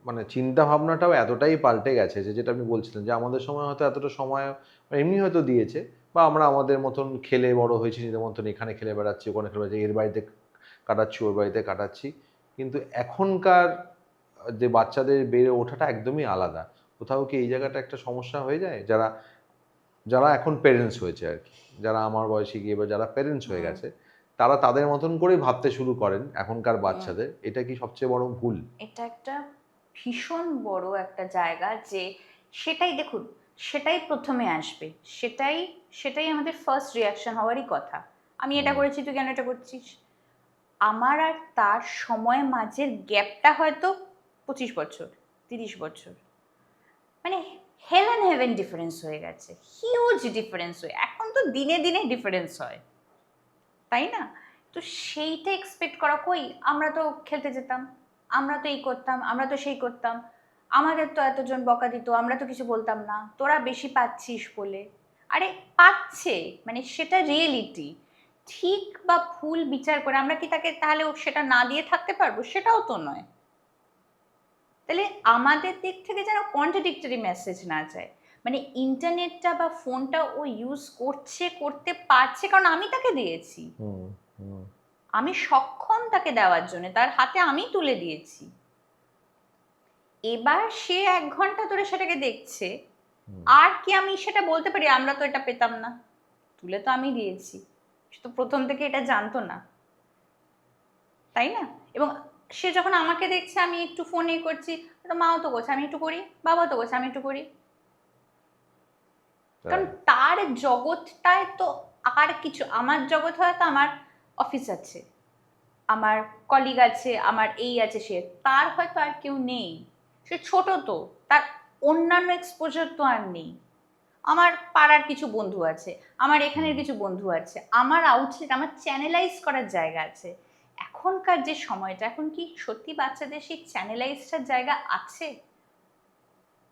মানে চিন্তা ভাবনাটাও এতটাই পাল্টে গেছে, যে যেটা আমি বলছিলাম, যে আমাদের সময় হয়তো এতটা সময় এমনি হয়তো দিয়েছে, বা আমরা আমাদের মতন খেলে বড় হয়েছি, নিজের মতন এখানে খেলে বেড়াচ্ছি, ওখানে খেলে বেড়াচ্ছি, এর বাড়িতে কাটাচ্ছি, ওর বাড়িতে কাটাচ্ছি। কিন্তু এখনকার যে বাচ্চাদের বেড়ে ওঠাটা একদমই আলাদা। কোথাও কি এই জায়গাটা একটা সমস্যা হয়ে যায়? যারা যারা এখন পেরেন্টস হয়েছে আর কি, যারা আমার বয়সে গিয়ে বা যারা পেরেন্টস হয়ে গেছে, তারা তাদের মতন করেই ভাবতে শুরু করেন এখনকার বাচ্চাদের, এটা কি সবচেয়ে বড় ভুল? এটা একটা ভীষণ বড় একটা জায়গা, যে সেটাই দেখুন, সেটাই প্রথমে আসবে, সেটাই সেটাই আমাদের ফার্স্ট রিয়াকশন হওয়ারই কথা। আমি এটা করেছি, তুই কেন এটা করছিস? আমার আর তার সময় মাঝের গ্যাপটা হয়তো 25 বছর, 30 বছর, মানে হেল অ্যান্ড হেভেন ডিফারেন্স হয়ে গেছে, হিউজ ডিফারেন্স হয়ে, এখন তো দিনে দিনে ডিফারেন্স হয়, তাই না? তো সেইটা এক্সপেক্ট করা, কই আমরা তো খেলতে যেতাম, আমরা তো এই করতাম, আমরা তো সেই করতাম, আমাদের তো এতজন বকা দিত, আমরা তো কিছু বলতাম না, তোরা বেশি পাচ্ছিস বলে। আরে পাচ্ছে, মানে সেটা রিয়েলিটি। ঠিক বা ভুল বিচার করে আমরা কি তাকে তাহলে সেটা না দিয়ে থাকতে পারবো? সেটাও তো নয়। তাহলে আমাদের দিক থেকে যেন কন্ট্রাডিক্টরি মেসেজ না যায়, মানে ইন্টারনেটটা বা ফোনটা ও ইউজ করতে পারছে কারণ আমি তাকে দিয়েছি, আমি সক্ষম তাকে দেওয়ার জন্য, তার হাতে আমি তুলে দিয়েছি। এবার সে 1 ঘন্টা ধরে সেটাকে দেখছে, আর কি আমি সেটা বলতে পারি আমরা তো এটা পেতাম না, তুলে তো আমি দিয়েছি, সে তো প্রথম থেকে এটা জানতো না, তাই না? এবং সে যখন আমাকে দেখছে আমি একটু ফোনে করছি, তো মাও তো করছে আমি একটু করি, বাবা তো করছে আমি একটু করি, কারণ তার জগৎটায় তো আর কিছু, আমার জগৎ হয়তো আমার অফিস আছে, আমার কলিগ আছে, আমার এই আছে, সে তার হয়তো আর কেউ নেই, সে ছোট, তো তার অন্যান্য এক্সপোজার তো আর নেই। আমার পাড়ার কিছু বন্ধু আছে, আমার এখানের কিছু বন্ধু আছে, আমার আউটলেট, আমার চ্যানেলাইজ করার জায়গা আছে। এখনকার যে সময়টা, এখন কি সত্যি বাচ্চাদের সেই চ্যানেলাইজটার জায়গা আছে?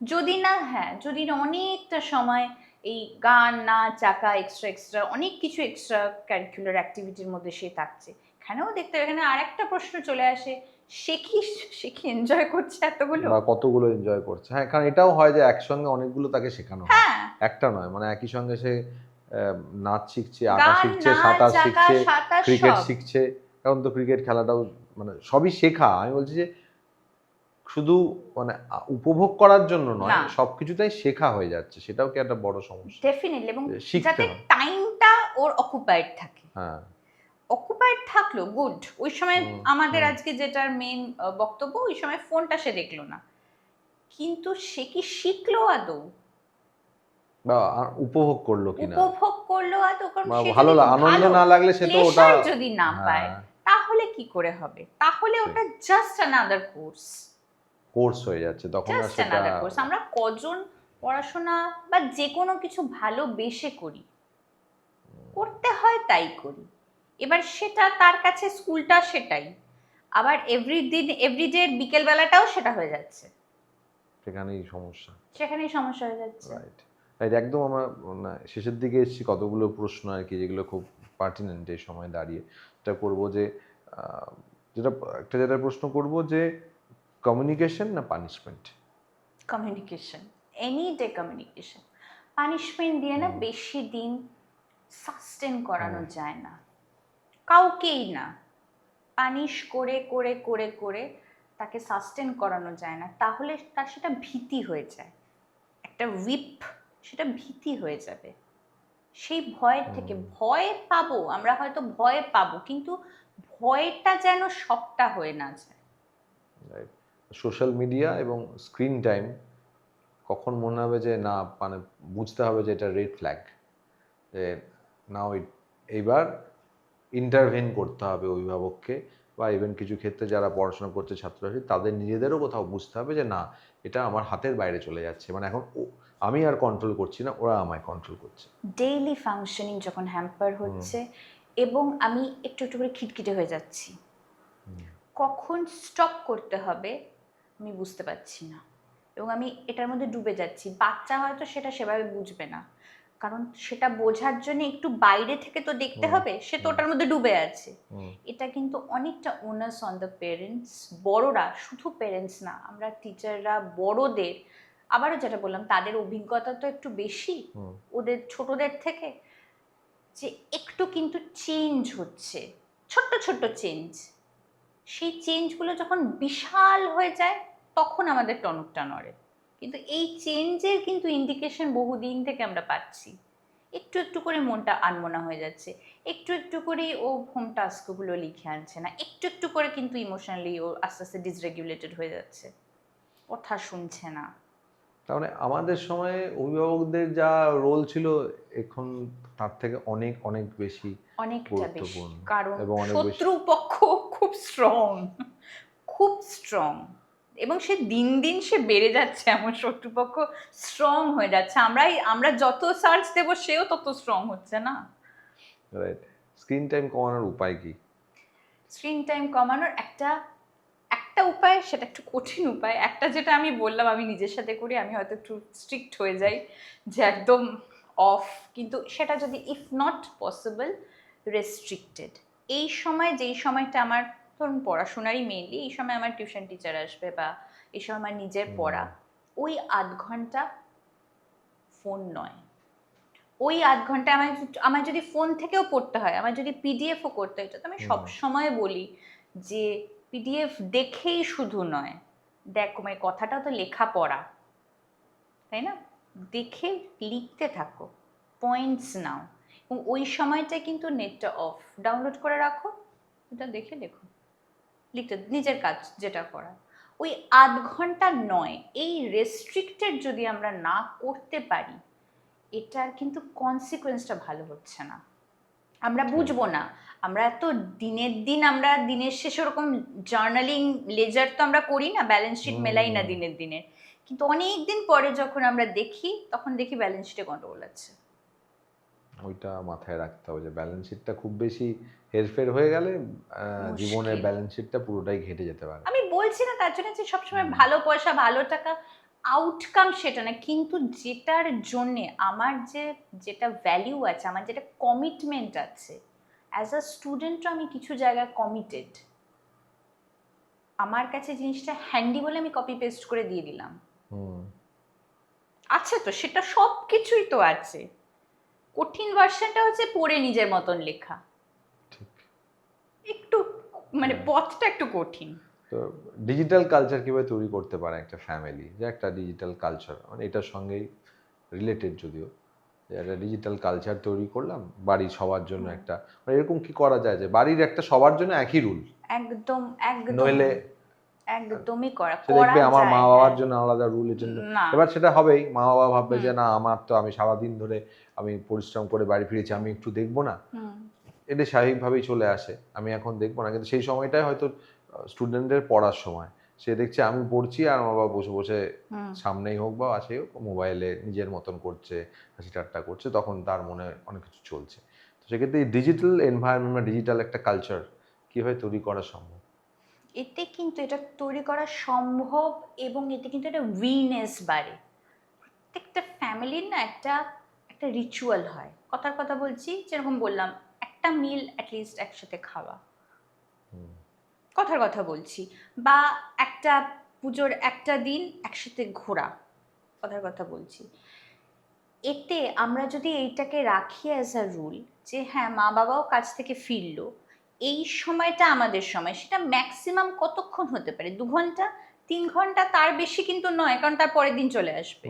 যদি না, হ্যাঁ, যদি না অনেকটা সময় এই গান, নাচ, আঁকা, এক্সট্রা অনেক কিছু এক্সট্রা কারিকুলার অ্যাক্টিভিটির মধ্যে সে থাকছে, এখানেও দেখতে হবে। এখানে আরেকটা প্রশ্ন চলে আসে, সে কি এনজয় করছে এতগুলো, বা কতগুলো এনজয় করছে? হ্যাঁ, কারণ এটাও হয় যে একসঙ্গে অনেকগুলো তাকে শেখানো হয়, হ্যাঁ, একটা নয়, মানে একই সঙ্গে সে নাচ শিখছে, আঁকা গান, শিখছে, নাচ, সাঁতার আঁকা, শিখছে, সাঁতার ক্রিকেট সব। শিখছে। এখন তো ক্রিকেট খেলাটাও মানে সবই শেখা। আমি বলছি যে শুধু মানে উপভোগ করার জন্য নয়, না, সবকিছুটাই শেখা হয়ে যাচ্ছে, সেটাও কি একটা বড় সমস্যা? ডেফিনেটলি। এবং শিখতে যাতে হয়। টাইমটা ওর অকুপাইড থাকে, হ্যাঁ। অকুপাইড থাকলো গুড, ওই সময় হুম, আমাদের হুম। আজকে যেটার মেন বক্তব্য, ওই সময় ফোনটা সে দেখলো না, কিন্তু সে কি শিখলো আদৌ, বা উপভোগ করলো কিনা, উপভোগ করলো আদৌ? কারণ বা সে ভালো যদি আনন্দ ভালো না লাগলে সে তো ওটা। প্লেজার যদি না পায়, হ্যাঁ, তাহলে কি করে হবে? তাহলে ওটা জাস্ট অ্যানাদার কোর্স, কোর্স হয়ে যাচ্ছে তখন আর জাস্ট সেটা। Another course. আমরা কজন পড়াশোনা বা যে কোনো কিছু ভালোবেসে করি, করতে হয় তাই করি, এবার সেটা তার কাছে স্কুলটা সেটাই, আবার এভরিডে বিকেল বেলাটাও সেটা হয়ে যাচ্ছে, সেখানেই সমস্যা। সেখানেই সমস্যা হয়ে যাচ্ছে। রাইট, রাইট, একদম। আমরা শেষের দিকে এসেছি, কতগুলো প্রশ্ন আর কি যেগুলো খুব পার্টিনেন্ট এই সময় দাঁড়িয়ে। যেটা করবো যে আহ, যেটা প্রশ্ন করব যে কমিউনিকেশন না punishment? Communication, any day communication. Punishment দিয়ে না বেশি দিন সাস্টেন করানো যায় না, কাউকেই না। পানিশ করে করে করে করে তাকে সাস্টেন করানো যায় না, তাহলে তার সেটা ভীতি হয়ে যায়, একটা উইপ, সেটা ভীতি হয়ে যাবে। সেই ভয়ের থেকে ভয় পাবো আমরা, হয়তো ভয় পাবো, কিন্তু ভয়টা যেন সবটা হয়ে না যায়। রাইট। সোশ্যাল মিডিয়া এবং স্ক্রিন টাইম কখন মনে হবে যে না, মানে বুঝতে হবে যে এটা রেড ফ্ল্যাগ, যে নাও এইবার ইন্টারভেন করতে হবে অভিভাবককে, বা ইভেন কিছু ক্ষেত্রে যারা পড়াশোনা করছে ছাত্রছাত্রী, তাদের নিজেদেরও কোথাও বুঝতে হবে যে না, এটা আমার হাতের বাইরে চলে যাচ্ছে, মানে এখন আমি আর কন্ট্রোল করছি না, ওরা আমায় কন্ট্রোল করছে। ডেইলি ফাংশনিং যখন হ্যাম্পার হচ্ছে এবং আমি একটু একটু করে খিটখিটে হয়ে যাচ্ছি, কখন স্টপ করতে হবে আমি বুঝতে পারছি না, এবং আমি এটার মধ্যে ডুবে যাচ্ছি। বাচ্চা হয়তো সেটা সেভাবে বুঝবে না, কারণ সেটা বোঝার জন্য একটু বাইরে থেকে তো দেখতে হবে, সে তো ওটার মধ্যে ডুবে আছে। এটা কিন্তু অনেকটা ওনাস অন দ্য পেরেন্টস, বড়রা, শুধু পেরেন্টস না, আমরা টিচাররা বড়দের, আবারও যেটা বললাম, তাদের অভিজ্ঞতা তো একটু বেশি ওদের ছোটদের থেকে, যে একটু কিন্তু চেঞ্জ হচ্ছে, ছোট্ট ছোট্ট চেঞ্জ, সেই চেঞ্জগুলো যখন বিশাল হয়ে যায় তখন আমাদের টনকটা নড়ে। কিন্তু এই চেঞ্জের কিন্তু ইন্ডিকেশন বহুদিন থেকে আমরা পাচ্ছি। একটু একটু করে মনটা আনমনা হয়ে যাচ্ছে, একটু একটু করেই ও হোম টাস্কগুলো লিখে আনছে না, একটু একটু করে কিন্তু ইমোশনালি ও আস্তে আস্তে ডিসরেগুলেটেড হয়ে যাচ্ছে, কথা শুনছে না। তার মানে আমাদের সময়ে অভিভাবকদের যা রোল ছিল, এখন তার থেকে অনেক অনেক বেশি অনেকটা বেশি, গুরুত্বপূর্ণ, কারণ এবং অনেক বেশি। শত্রুপক্ষ খুব স্ট্রং, খুব স্ট্রং, এবং সে দিন দিন সে বেড়ে যাচ্ছে, এমন শত্রুপক্ষ স্ট্রং হয়ে যাচ্ছে। আমরা যত সার্চ দেব সেও তত স্ট্রং হচ্ছে না। রাইট। স্ক্রিন টাইম কমানোর উপায় কি? স্ক্রিন টাইম কমানোর একটা একটা উপায়, সেটা একটু কঠিন উপায়, একটা যেটা আমি বললাম আমি নিজের সাথে করি, আমি হয়তো একটু স্ট্রিক্ট হয়ে যাই যে একদম অফ, কিন্তু সেটা যদি ইফ নট পসিবল রেস্ট্রিক্টেড। এই সময়, যেই সময়টা আমার ধরুন পড়াশোনারই মেইনলি, এই সময় আমার টিউশন টিচার আসবে বা এই সময় আমার নিজের পড়া, ওই আধ ঘন্টা ফোন নয়। ওই আধ ঘন্টা আমার যদি ফোন থেকেও পড়তে হয়, আমার যদি পিডিএফও করতে হয়, তো আমি সব সময় বলি যে পিডিএফ দেখেই শুধু নয়, দেখো মানে কথাটাও তো লেখা পড়া, তাই না? দেখে লিখতে থাকো, পয়েন্টস নাও, এবং ওই সময়টা কিন্তু নেটটা অফ, ডাউনলোড করে রাখো, এটা দেখে লেখো, লিখতে নিজের কাজ যেটা করা। ওই আধ ঘন্টা নয়, এই রেস্ট্রিক্টেড যদি আমরা না করতে পারি, এটার কিন্তু কনসিকোয়েন্সটা ভালো হচ্ছে না, আমরা বুঝবো না। আমরা তো দিনের দিন, আমরা দিনের শেষে ওরকম জার্নালিং লেজার তো আমরা করি না, ব্যালেন্স শিট মেলাই না দিনের দিনের, কিন্তু অনেক দিন পরে যখন আমরা দেখি, তখন দেখি ব্যালেন্স শিটে গন্ডগোল আছে। ওইটা মাথায় রাখতে হবে যে ব্যালেন্স শিটটা খুব বেশি হেরফের হয়ে গেলে জীবনের মুশকিল। ব্যালেন্স শিটটা পুরোটাই ঘেটে যেতে পারে। আমি বলছি না তার জন্য যে সবসময় ভালো পয়সা ভালো টাকা আউটকাম সেটা না, কিন্তু যেটার জন্যে আমার যেটা ভ্যালিউ আছে, আমার যেটা কমিটমেন্ট আছে, অ্যাজ আ স্টুডেন্টও আমি কিছু জায়গায় কমিটেড, আমার কাছে জিনিসটা হ্যান্ডি বলে আমি কপি পেস্ট করে দিয়ে দিলাম, আছে তো সেটা, সব কিছুই তো আছে। কঠিন ভার্সনটা হচ্ছে পড়ে নিজের মতন লেখা, ঠিক। একটু মানে পথটা একটু কঠিন। তো ডিজিটাল কালচার কিভাবে তৈরি করতে পারে একটা ফ্যামিলি, যে একটা ডিজিটাল কালচার, মানে এটার সঙ্গেই রিলেটেড যদিও, যে একটা ডিজিটাল কালচার তৈরি করলাম বাড়ির সবার জন্য একটা, মানে এরকম কি করা যায় যে বাড়ির একটা সবার জন্য একই রুল, একদম একদম নইলে একদমই করা সে দেখবে আমার যায়, মা বাবার হ্যাঁ। জন্য আলাদা রুলের জন্য, না, এবার সেটা হবেই, মা বাবা ভাববে যে না, আমার তো আমি সারাদিন ধরে আমি পরিশ্রম করে বাড়ি ফিরেছি, আমি একটু দেখবো না, এটা স্বাভাবিকভাবেই চলে আসে, আমি এখন দেখবো না। কিন্তু সেই সময়টাই হয়তো স্টুডেন্টের পড়ার সময়, সে দেখছে আমি পড়ছি আর আমার বাবা বসে বসে সামনেই হোক বা পাশেই হোক মোবাইলে নিজের মতন করছে, হাসি ঠাট্টা করছে, তখন তার মনে অনেক কিছু চলছে। তো সেক্ষেত্রে ডিজিটাল এনভায়রনমেন্ট বা ডিজিটাল একটা কালচার কীভাবে তৈরি করা সম্ভব? এতে কিন্তু এটা তৈরি করা সম্ভব, এবং এতে কিন্তু একটা উইনেস বাড়ে। প্রত্যেকটা ফ্যামিলির না একটা একটা রিচুয়াল হয়, কথার কথা বলছি, যেরকম বললাম একটা মিল অ্যাটলিস্ট একসাথে খাওয়া, কথার কথা বলছি, বা একটা পুজোর একটা দিন একসাথে ঘোরা, কথার কথা বলছি। এতে আমরা যদি এইটাকে রাখি অ্যাজ আ রুল, যে হ্যাঁ মা বাবাও কাজ থেকে ফিরলো, এই সময়টা আমাদের সময়, সেটা ম্যাক্সিমাম কতক্ষণ হতে পারে, 2 ঘন্টা 3 ঘন্টা, তার বেশি কিন্তু নয়, কারণ তার পরের দিন চলে আসবে,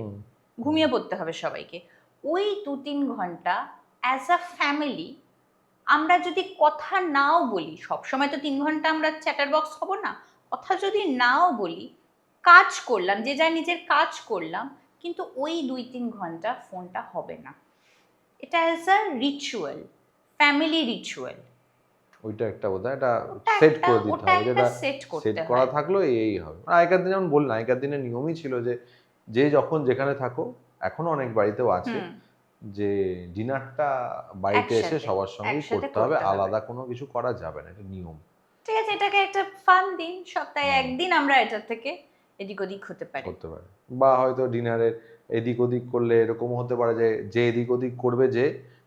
ঘুমিয়ে পড়তে হবে সবাইকে। ওই 2-3 ঘন্টা অ্যাজ আ ফ্যামিলি আমরা যদি কথা নাও বলি, সবসময় তো 3 ঘন্টা আমরা চ্যাটার বক্স হব না, কথা যদি নাও বলি, কাজ করলাম, যে যা নিজের কাজ করলাম, কিন্তু ওই 2-3 ঘন্টা ফোনটা হবে না। এটা as a ritual, family ritual. ওইটা একটা বোধহয় এটা ওটা সেট একটা করে দিতে ওটা হবে, একটা যেটা সেট সেট করতে করা হয়। থাকলো এই হবে। আর আগেকার দিনে যেমন বললাম, আগেকার দিনের নিয়মই ছিল যে যে যখন যেখানে থাকো, এখনো অনেক বাড়িতেও আছে, হুম, যে ডিনারটা বাড়িতে এসে একসাথে সবার সঙ্গেই একসাথে করতে হবে, আলাদা কোনো কিছু করা যাবে না, এটা নিয়ম। ঠিক আছে, এটাকে একটা ফান দিন, সপ্তাহে হুম, একদিন আমরা এটা থেকে এদিক ওদিক হতে পারি। করতে পারে। বা হয়তো ডিনারের এদিক ওদিক করলে এরকমও হতে পারে যে যে এদিক ওদিক করবে, যে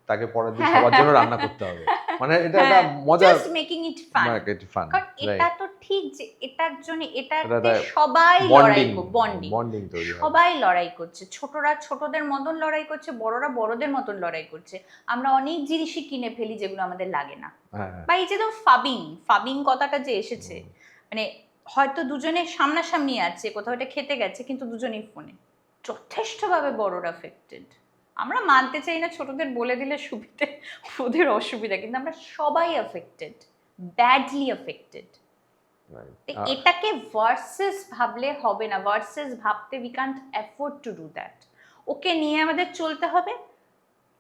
তাকে পরের দিন সবার জন্য রান্না করতে হবে, মানে এটা একটা হ্যাঁ, মজার just making it fun. Market fun, কারণ এটা রাইট। তো ঠিক যে এটার জন্য, এটা এটাতে একটা সবাই লড়াই বন্ডিং, বন্ডিং, বন্ডিং তৈরি হয়। সবাই লড়াই করছে, ছোটরা ছোটদের মতন লড়াই করছে, বড়রা বড়দের মতন লড়াই করছে। আমরা অনেক জিনিসই কিনে ফেলি যেগুলো আমাদের লাগে না। হ্যাঁ, হ্যাঁ। বা এই যে ফাবিং, ফাবিং কথাটা যে এসেছে, মানে হয়তো দুজনে সামনাসামনি আছে, কোথাও এটা খেতে গেছে, কিন্তু দুজনেই ফোনে, যথেষ্টভাবে বড়রা এফেক্টেড। আমরা মানতে চাই না, ছোটদের বলে দিলে সুবিধে, ওদের অসুবিধা, কিন্তু আমরা সবাই এফেক্টেড, ব্যাডলি এফেক্টেড। এটাকে ভার্সেস ভাবলে হবে না, ভার্সেস ভাবতে we can't afford to do that. ওকে নিয়ে আমাদের চলতে হবে,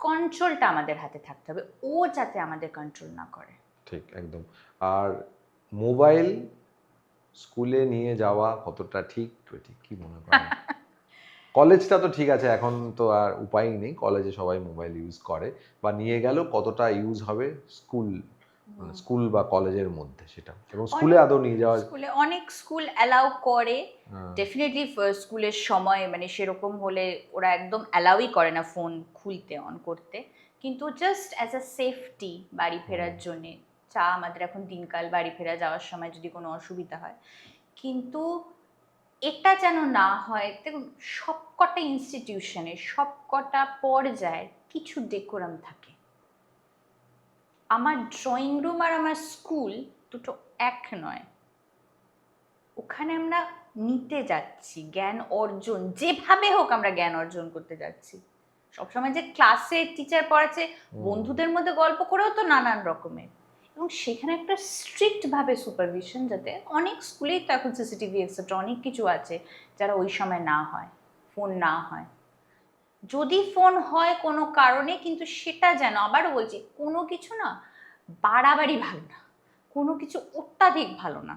কন্ট্রোলটা আমাদের হাতে থাকতে হবে, ও যাতে আমাদের কন্ট্রোল না করে। ঠিক, একদম। আর মোবাইল স্কুলে নিয়ে যাওয়া কতটা ঠিক, ঠিক কি মনে করেন? কলেজটা তো ঠিক আছে, এখন তো আর উপায়ই নেই, কলেজে সবাই মোবাইল ইউজ করে, বা নিয়ে গেলেও কতটা ইউজ হবে স্কুল, মানে স্কুল বা কলেজের মধ্যে সেটা, এবং স্কুলে আদৌ নিয়ে যাওয়া। স্কুলে অনেক স্কুল অ্যালাউ করে, হ্যাঁ, ডেফিনেটলি স্কুলের সময় মানে সেরকম হলে ওরা একদম অ্যালাউই করে না ফোন খুলতে অন করতে, কিন্তু জাস্ট অ্যাজ আ সেফটি বাড়ি ফেরার জন্যে, চা আমাদের এখন দিনকাল বাড়ি ফেরা যাওয়ার সময় যদি কোনো অসুবিধা হয়, কিন্তু এটা যেন না হয়। দেখুন, সবকটা ইনস্টিটিউশনে সবকটা পর্যায়ে কিছু ডেকোরাম থাকে। আমার ড্রয়িং রুম আর আমার স্কুল দুটো এক নয়। ওখানে আমরা নিতে যাচ্ছি জ্ঞান অর্জন, যেভাবে হোক আমরা জ্ঞান অর্জন করতে যাচ্ছি। সবসময় যে ক্লাসে টিচার পড়াচ্ছে, বন্ধুদের মধ্যে গল্প করেও তো নানান রকমের, এবং সেখানে একটা স্ট্রিক্ট ভাবে সুপারভিশন, যাতে অনেক স্কুলেই তো এখন সিসিটিভি এক্সেট্রা অনেক কিছু আছে, যারা ওই সময় না হয়, ফোন না হয়, যদি ফোন হয় কোনো কারণে, কিন্তু সেটা যেন, আবারও বলছি, কোনো কিছু না বাড়াবাড়ি ভালো না, কোনো কিছু অত্যাধিক ভালো না,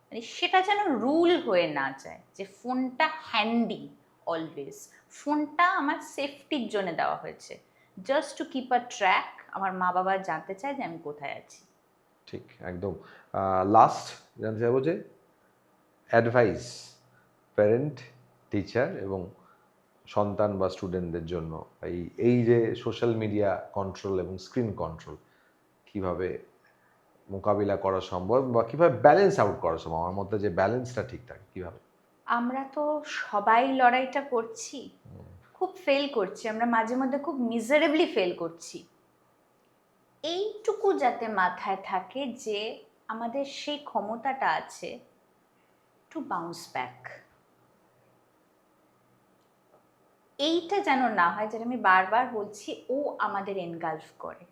মানে সেটা যেন রুল হয়ে না যায় যে ফোনটা হ্যান্ডি অলওয়েজ। ফোনটা আমার সেফটির জন্য দেওয়া হয়েছে, just to keep a track, আমার মা বাবা জানতে চায় যে আমি কোথায় আছি। ঠিক, একদম। লাস্ট জানতে চাইবো যে অ্যাডভাইস প্যারেন্ট, টিচার এবং সন্তান বা স্টুডেন্টদের জন্য, এই এই যে সোশ্যাল মিডিয়া কন্ট্রোল এবং স্ক্রিন কন্ট্রোল কিভাবে মোকাবিলা করা সম্ভব, বা কিভাবে ব্যালেন্স আউট করা সম্ভব, আমার মধ্যে যে ব্যালেন্সটা ঠিক থাকে কিভাবে? আমরা তো সবাই লড়াইটা করছি, খুব ফেল করছি, আমরা মাঝে মধ্যে খুব মিজারেবলি ফেল করছি। এইটুকু যাতে মাথায় থাকে যে আমাদের সেই ক্ষমতাটা আছে টু বাউন্স ব্যাক। এইটা যেন না হয়, যেটা আমি বারবার বলছি, ও আমাদের এনগালফ করে।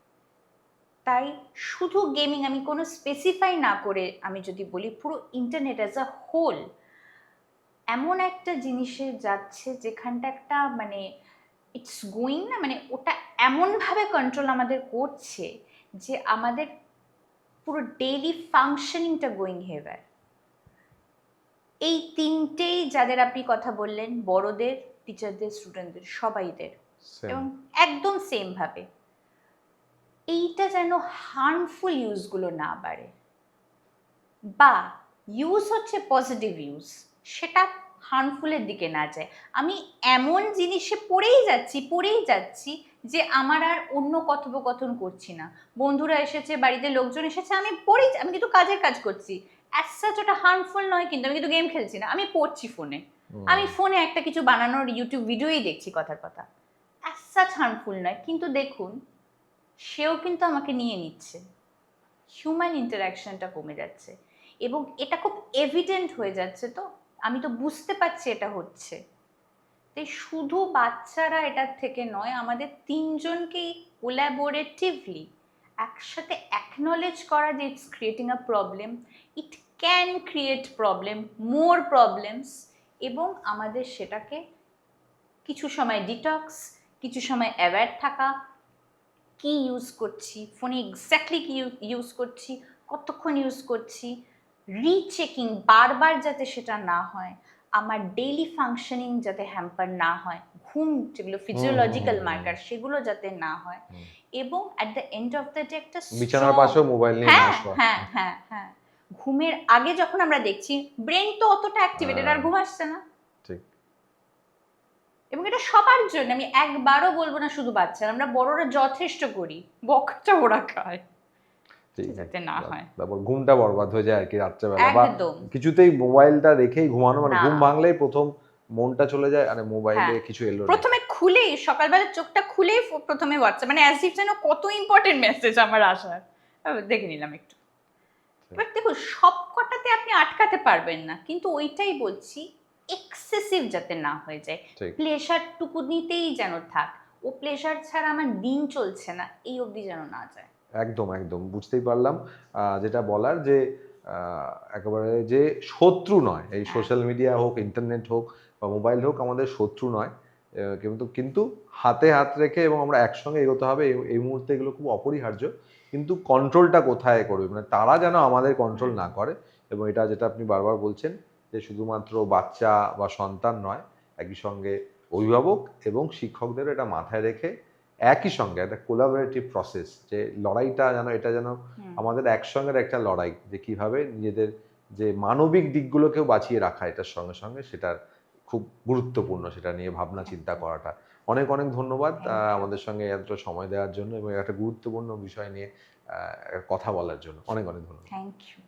তাই শুধু গেমিং আমি কোনো স্পেসিফাই না করে আমি যদি বলি, পুরো ইন্টারনেট অ্যাজ আ হোল এমন একটা জিনিসে যাচ্ছে যেখানটা একটা মানে ইটস গোয়িং না, মানে ওটা এমনভাবে কন্ট্রোল আমাদের করছে যে আমাদের পুরো ডেইলি ফাংশনিংটা গোয়িং হেভার। এই তিনটেই, যাদের আপনি কথা বললেন, বড়দের, টিচারদের, স্টুডেন্টদের, সবাইদের, এবং একদম সেম ভাবে, এইটা যেন হার্মফুল ইউজগুলো না বাড়ে, বা ইউজ হচ্ছে পজিটিভ ইউজ, সেটা হার্মফুলের দিকে না যায়। আমি এমন জিনিসে পড়েই যাচ্ছি যে আমার আর অন্য কথোপকথন করছি না, বন্ধুরা এসেছে, বাড়িতে লোকজন এসেছে, আমি কিন্তু কাজ করছি, অ্যাজ সাচ ওটা হার্মফুল নয়, কিন্তু আমি কিন্তু গেম খেলছি না, আমি পড়ছি ফোনে, আমি ফোনে একটা কিছু বানানোর ইউটিউব ভিডিওই দেখছি, কথার কথা, অ্যাজ সাচ হার্মফুল নয়। কিন্তু দেখুন, সেও কিন্তু আমাকে নিয়ে নিচ্ছে, হিউম্যান ইন্টারাকশনটা কমে যাচ্ছে, এবং এটা খুব এভিডেন্ট হয়ে যাচ্ছে। তো আমি তো বুঝতে পারছি এটা হচ্ছে। তাই শুধু বাচ্চারা এটার থেকে নয়, আমাদের তিনজনকেই কোলাবোরেটিভলি একসাথে অ্যাকনলেজ করা যে it's creating a problem, it can create problem, more problems, এবং আমাদের সেটাকে কিছু সময় ডিটক্স, কিছু সময় অ্যাওয়্যার থাকা, কি ইউজ করছি ফোনে, এক্স্যাক্টলি কি ইউজ করছি, কতক্ষণ ইউজ করছি, রিচেকিং বারবার যাতে সেটা না হয়, আমার ডেইলি ফাংশনিং যাতে হ্যাম্পার না হয়, ঘুম যেগুলো ফিজিওলজিক্যাল মার্কার সেগুলো যাতে না হয়, এবং at the end of the day একটা বিছানার পাশেও মোবাইল নিয়ে না শোয়া। হ্যাঁ, ঘুমের আগে যখন আমরা দেখছি ব্রেন তো অতটা অ্যাক্টিভেটেড, আর ঘুম আসছে না। ঠিক। এবং এটা সবার জন্য, আমি একবারও বলবো না শুধু বাচ্চারা, আমরা বড়রা যথেষ্ট করি, বকাটা ওরা খায়, যাতে না হয়। তারপর ঘুমটা বরবাদ হয়ে যায় আর কি রাত্রেবেলা, বা একদম কিছুতেই মোবাইলটা রেখেই ঘুমানো, মানে না। ঘুম ভাঙলেই প্রথম মনটা চলে যায় আরে মোবাইলে কিছু এলো না। প্রথমে খুলেই সকালবেলা চোখটা খুলেই প্রথমে হোয়াটসঅ্যাপ, মানে অ্যাজ ইফ যেন কত ইম্পর্টেন্ট মেসেজ আমার আসার, দেখে নিলাম একটু। এবার দেখুন, সব কটাতে আপনি আটকাতে পারবেন না, কিন্তু ওইটাই বলছি, এক্সেসিভ যাতে না হয়ে যায়, প্লেজারটুকু নিতেই যেন থাক, ও প্লেজার ছাড়া আমার দিন চলছে না, এই অবধি যেন না যায়। একদম একদম বুঝতেই পারলাম। যেটা বলার যে একেবারে যে শত্রু নয়, এই সোশ্যাল মিডিয়া হোক, ইন্টারনেট হোক বা মোবাইল হোক, আমাদের শত্রু নয়, কিন্তু হাতে হাত রেখে এবং আমরা একসঙ্গে এগোতে হবে। এই মুহূর্তে এগুলো খুব অপরিহার্য, কিন্তু কন্ট্রোলটা কোথায় করবে, মানে তারা যেন আমাদের কন্ট্রোল না করে। এবং এটা যেটা আপনি বারবার বলছেন যে শুধুমাত্র বাচ্চা বা সন্তান নয়, একই সঙ্গে অভিভাবক এবং শিক্ষকদেরও এটা মাথায় রেখে একই সঙ্গে একটা কোলাবোরেটিভ প্রসেস, যে লড়াইটা যেন এটা যেন আমাদের একসঙ্গের একটা লড়াই, যে কিভাবে নিজেদের যে মানবিক দিকগুলোকেও বাঁচিয়ে রাখা, এটার সঙ্গে সঙ্গে সেটার খুব গুরুত্বপূর্ণ, সেটা নিয়ে ভাবনা চিন্তা করাটা। অনেক অনেক ধন্যবাদ আমাদের সঙ্গে এত সময় দেওয়ার জন্য এবং একটা গুরুত্বপূর্ণ বিষয় নিয়ে কথা বলার জন্য। অনেক অনেক ধন্যবাদ। Thank you.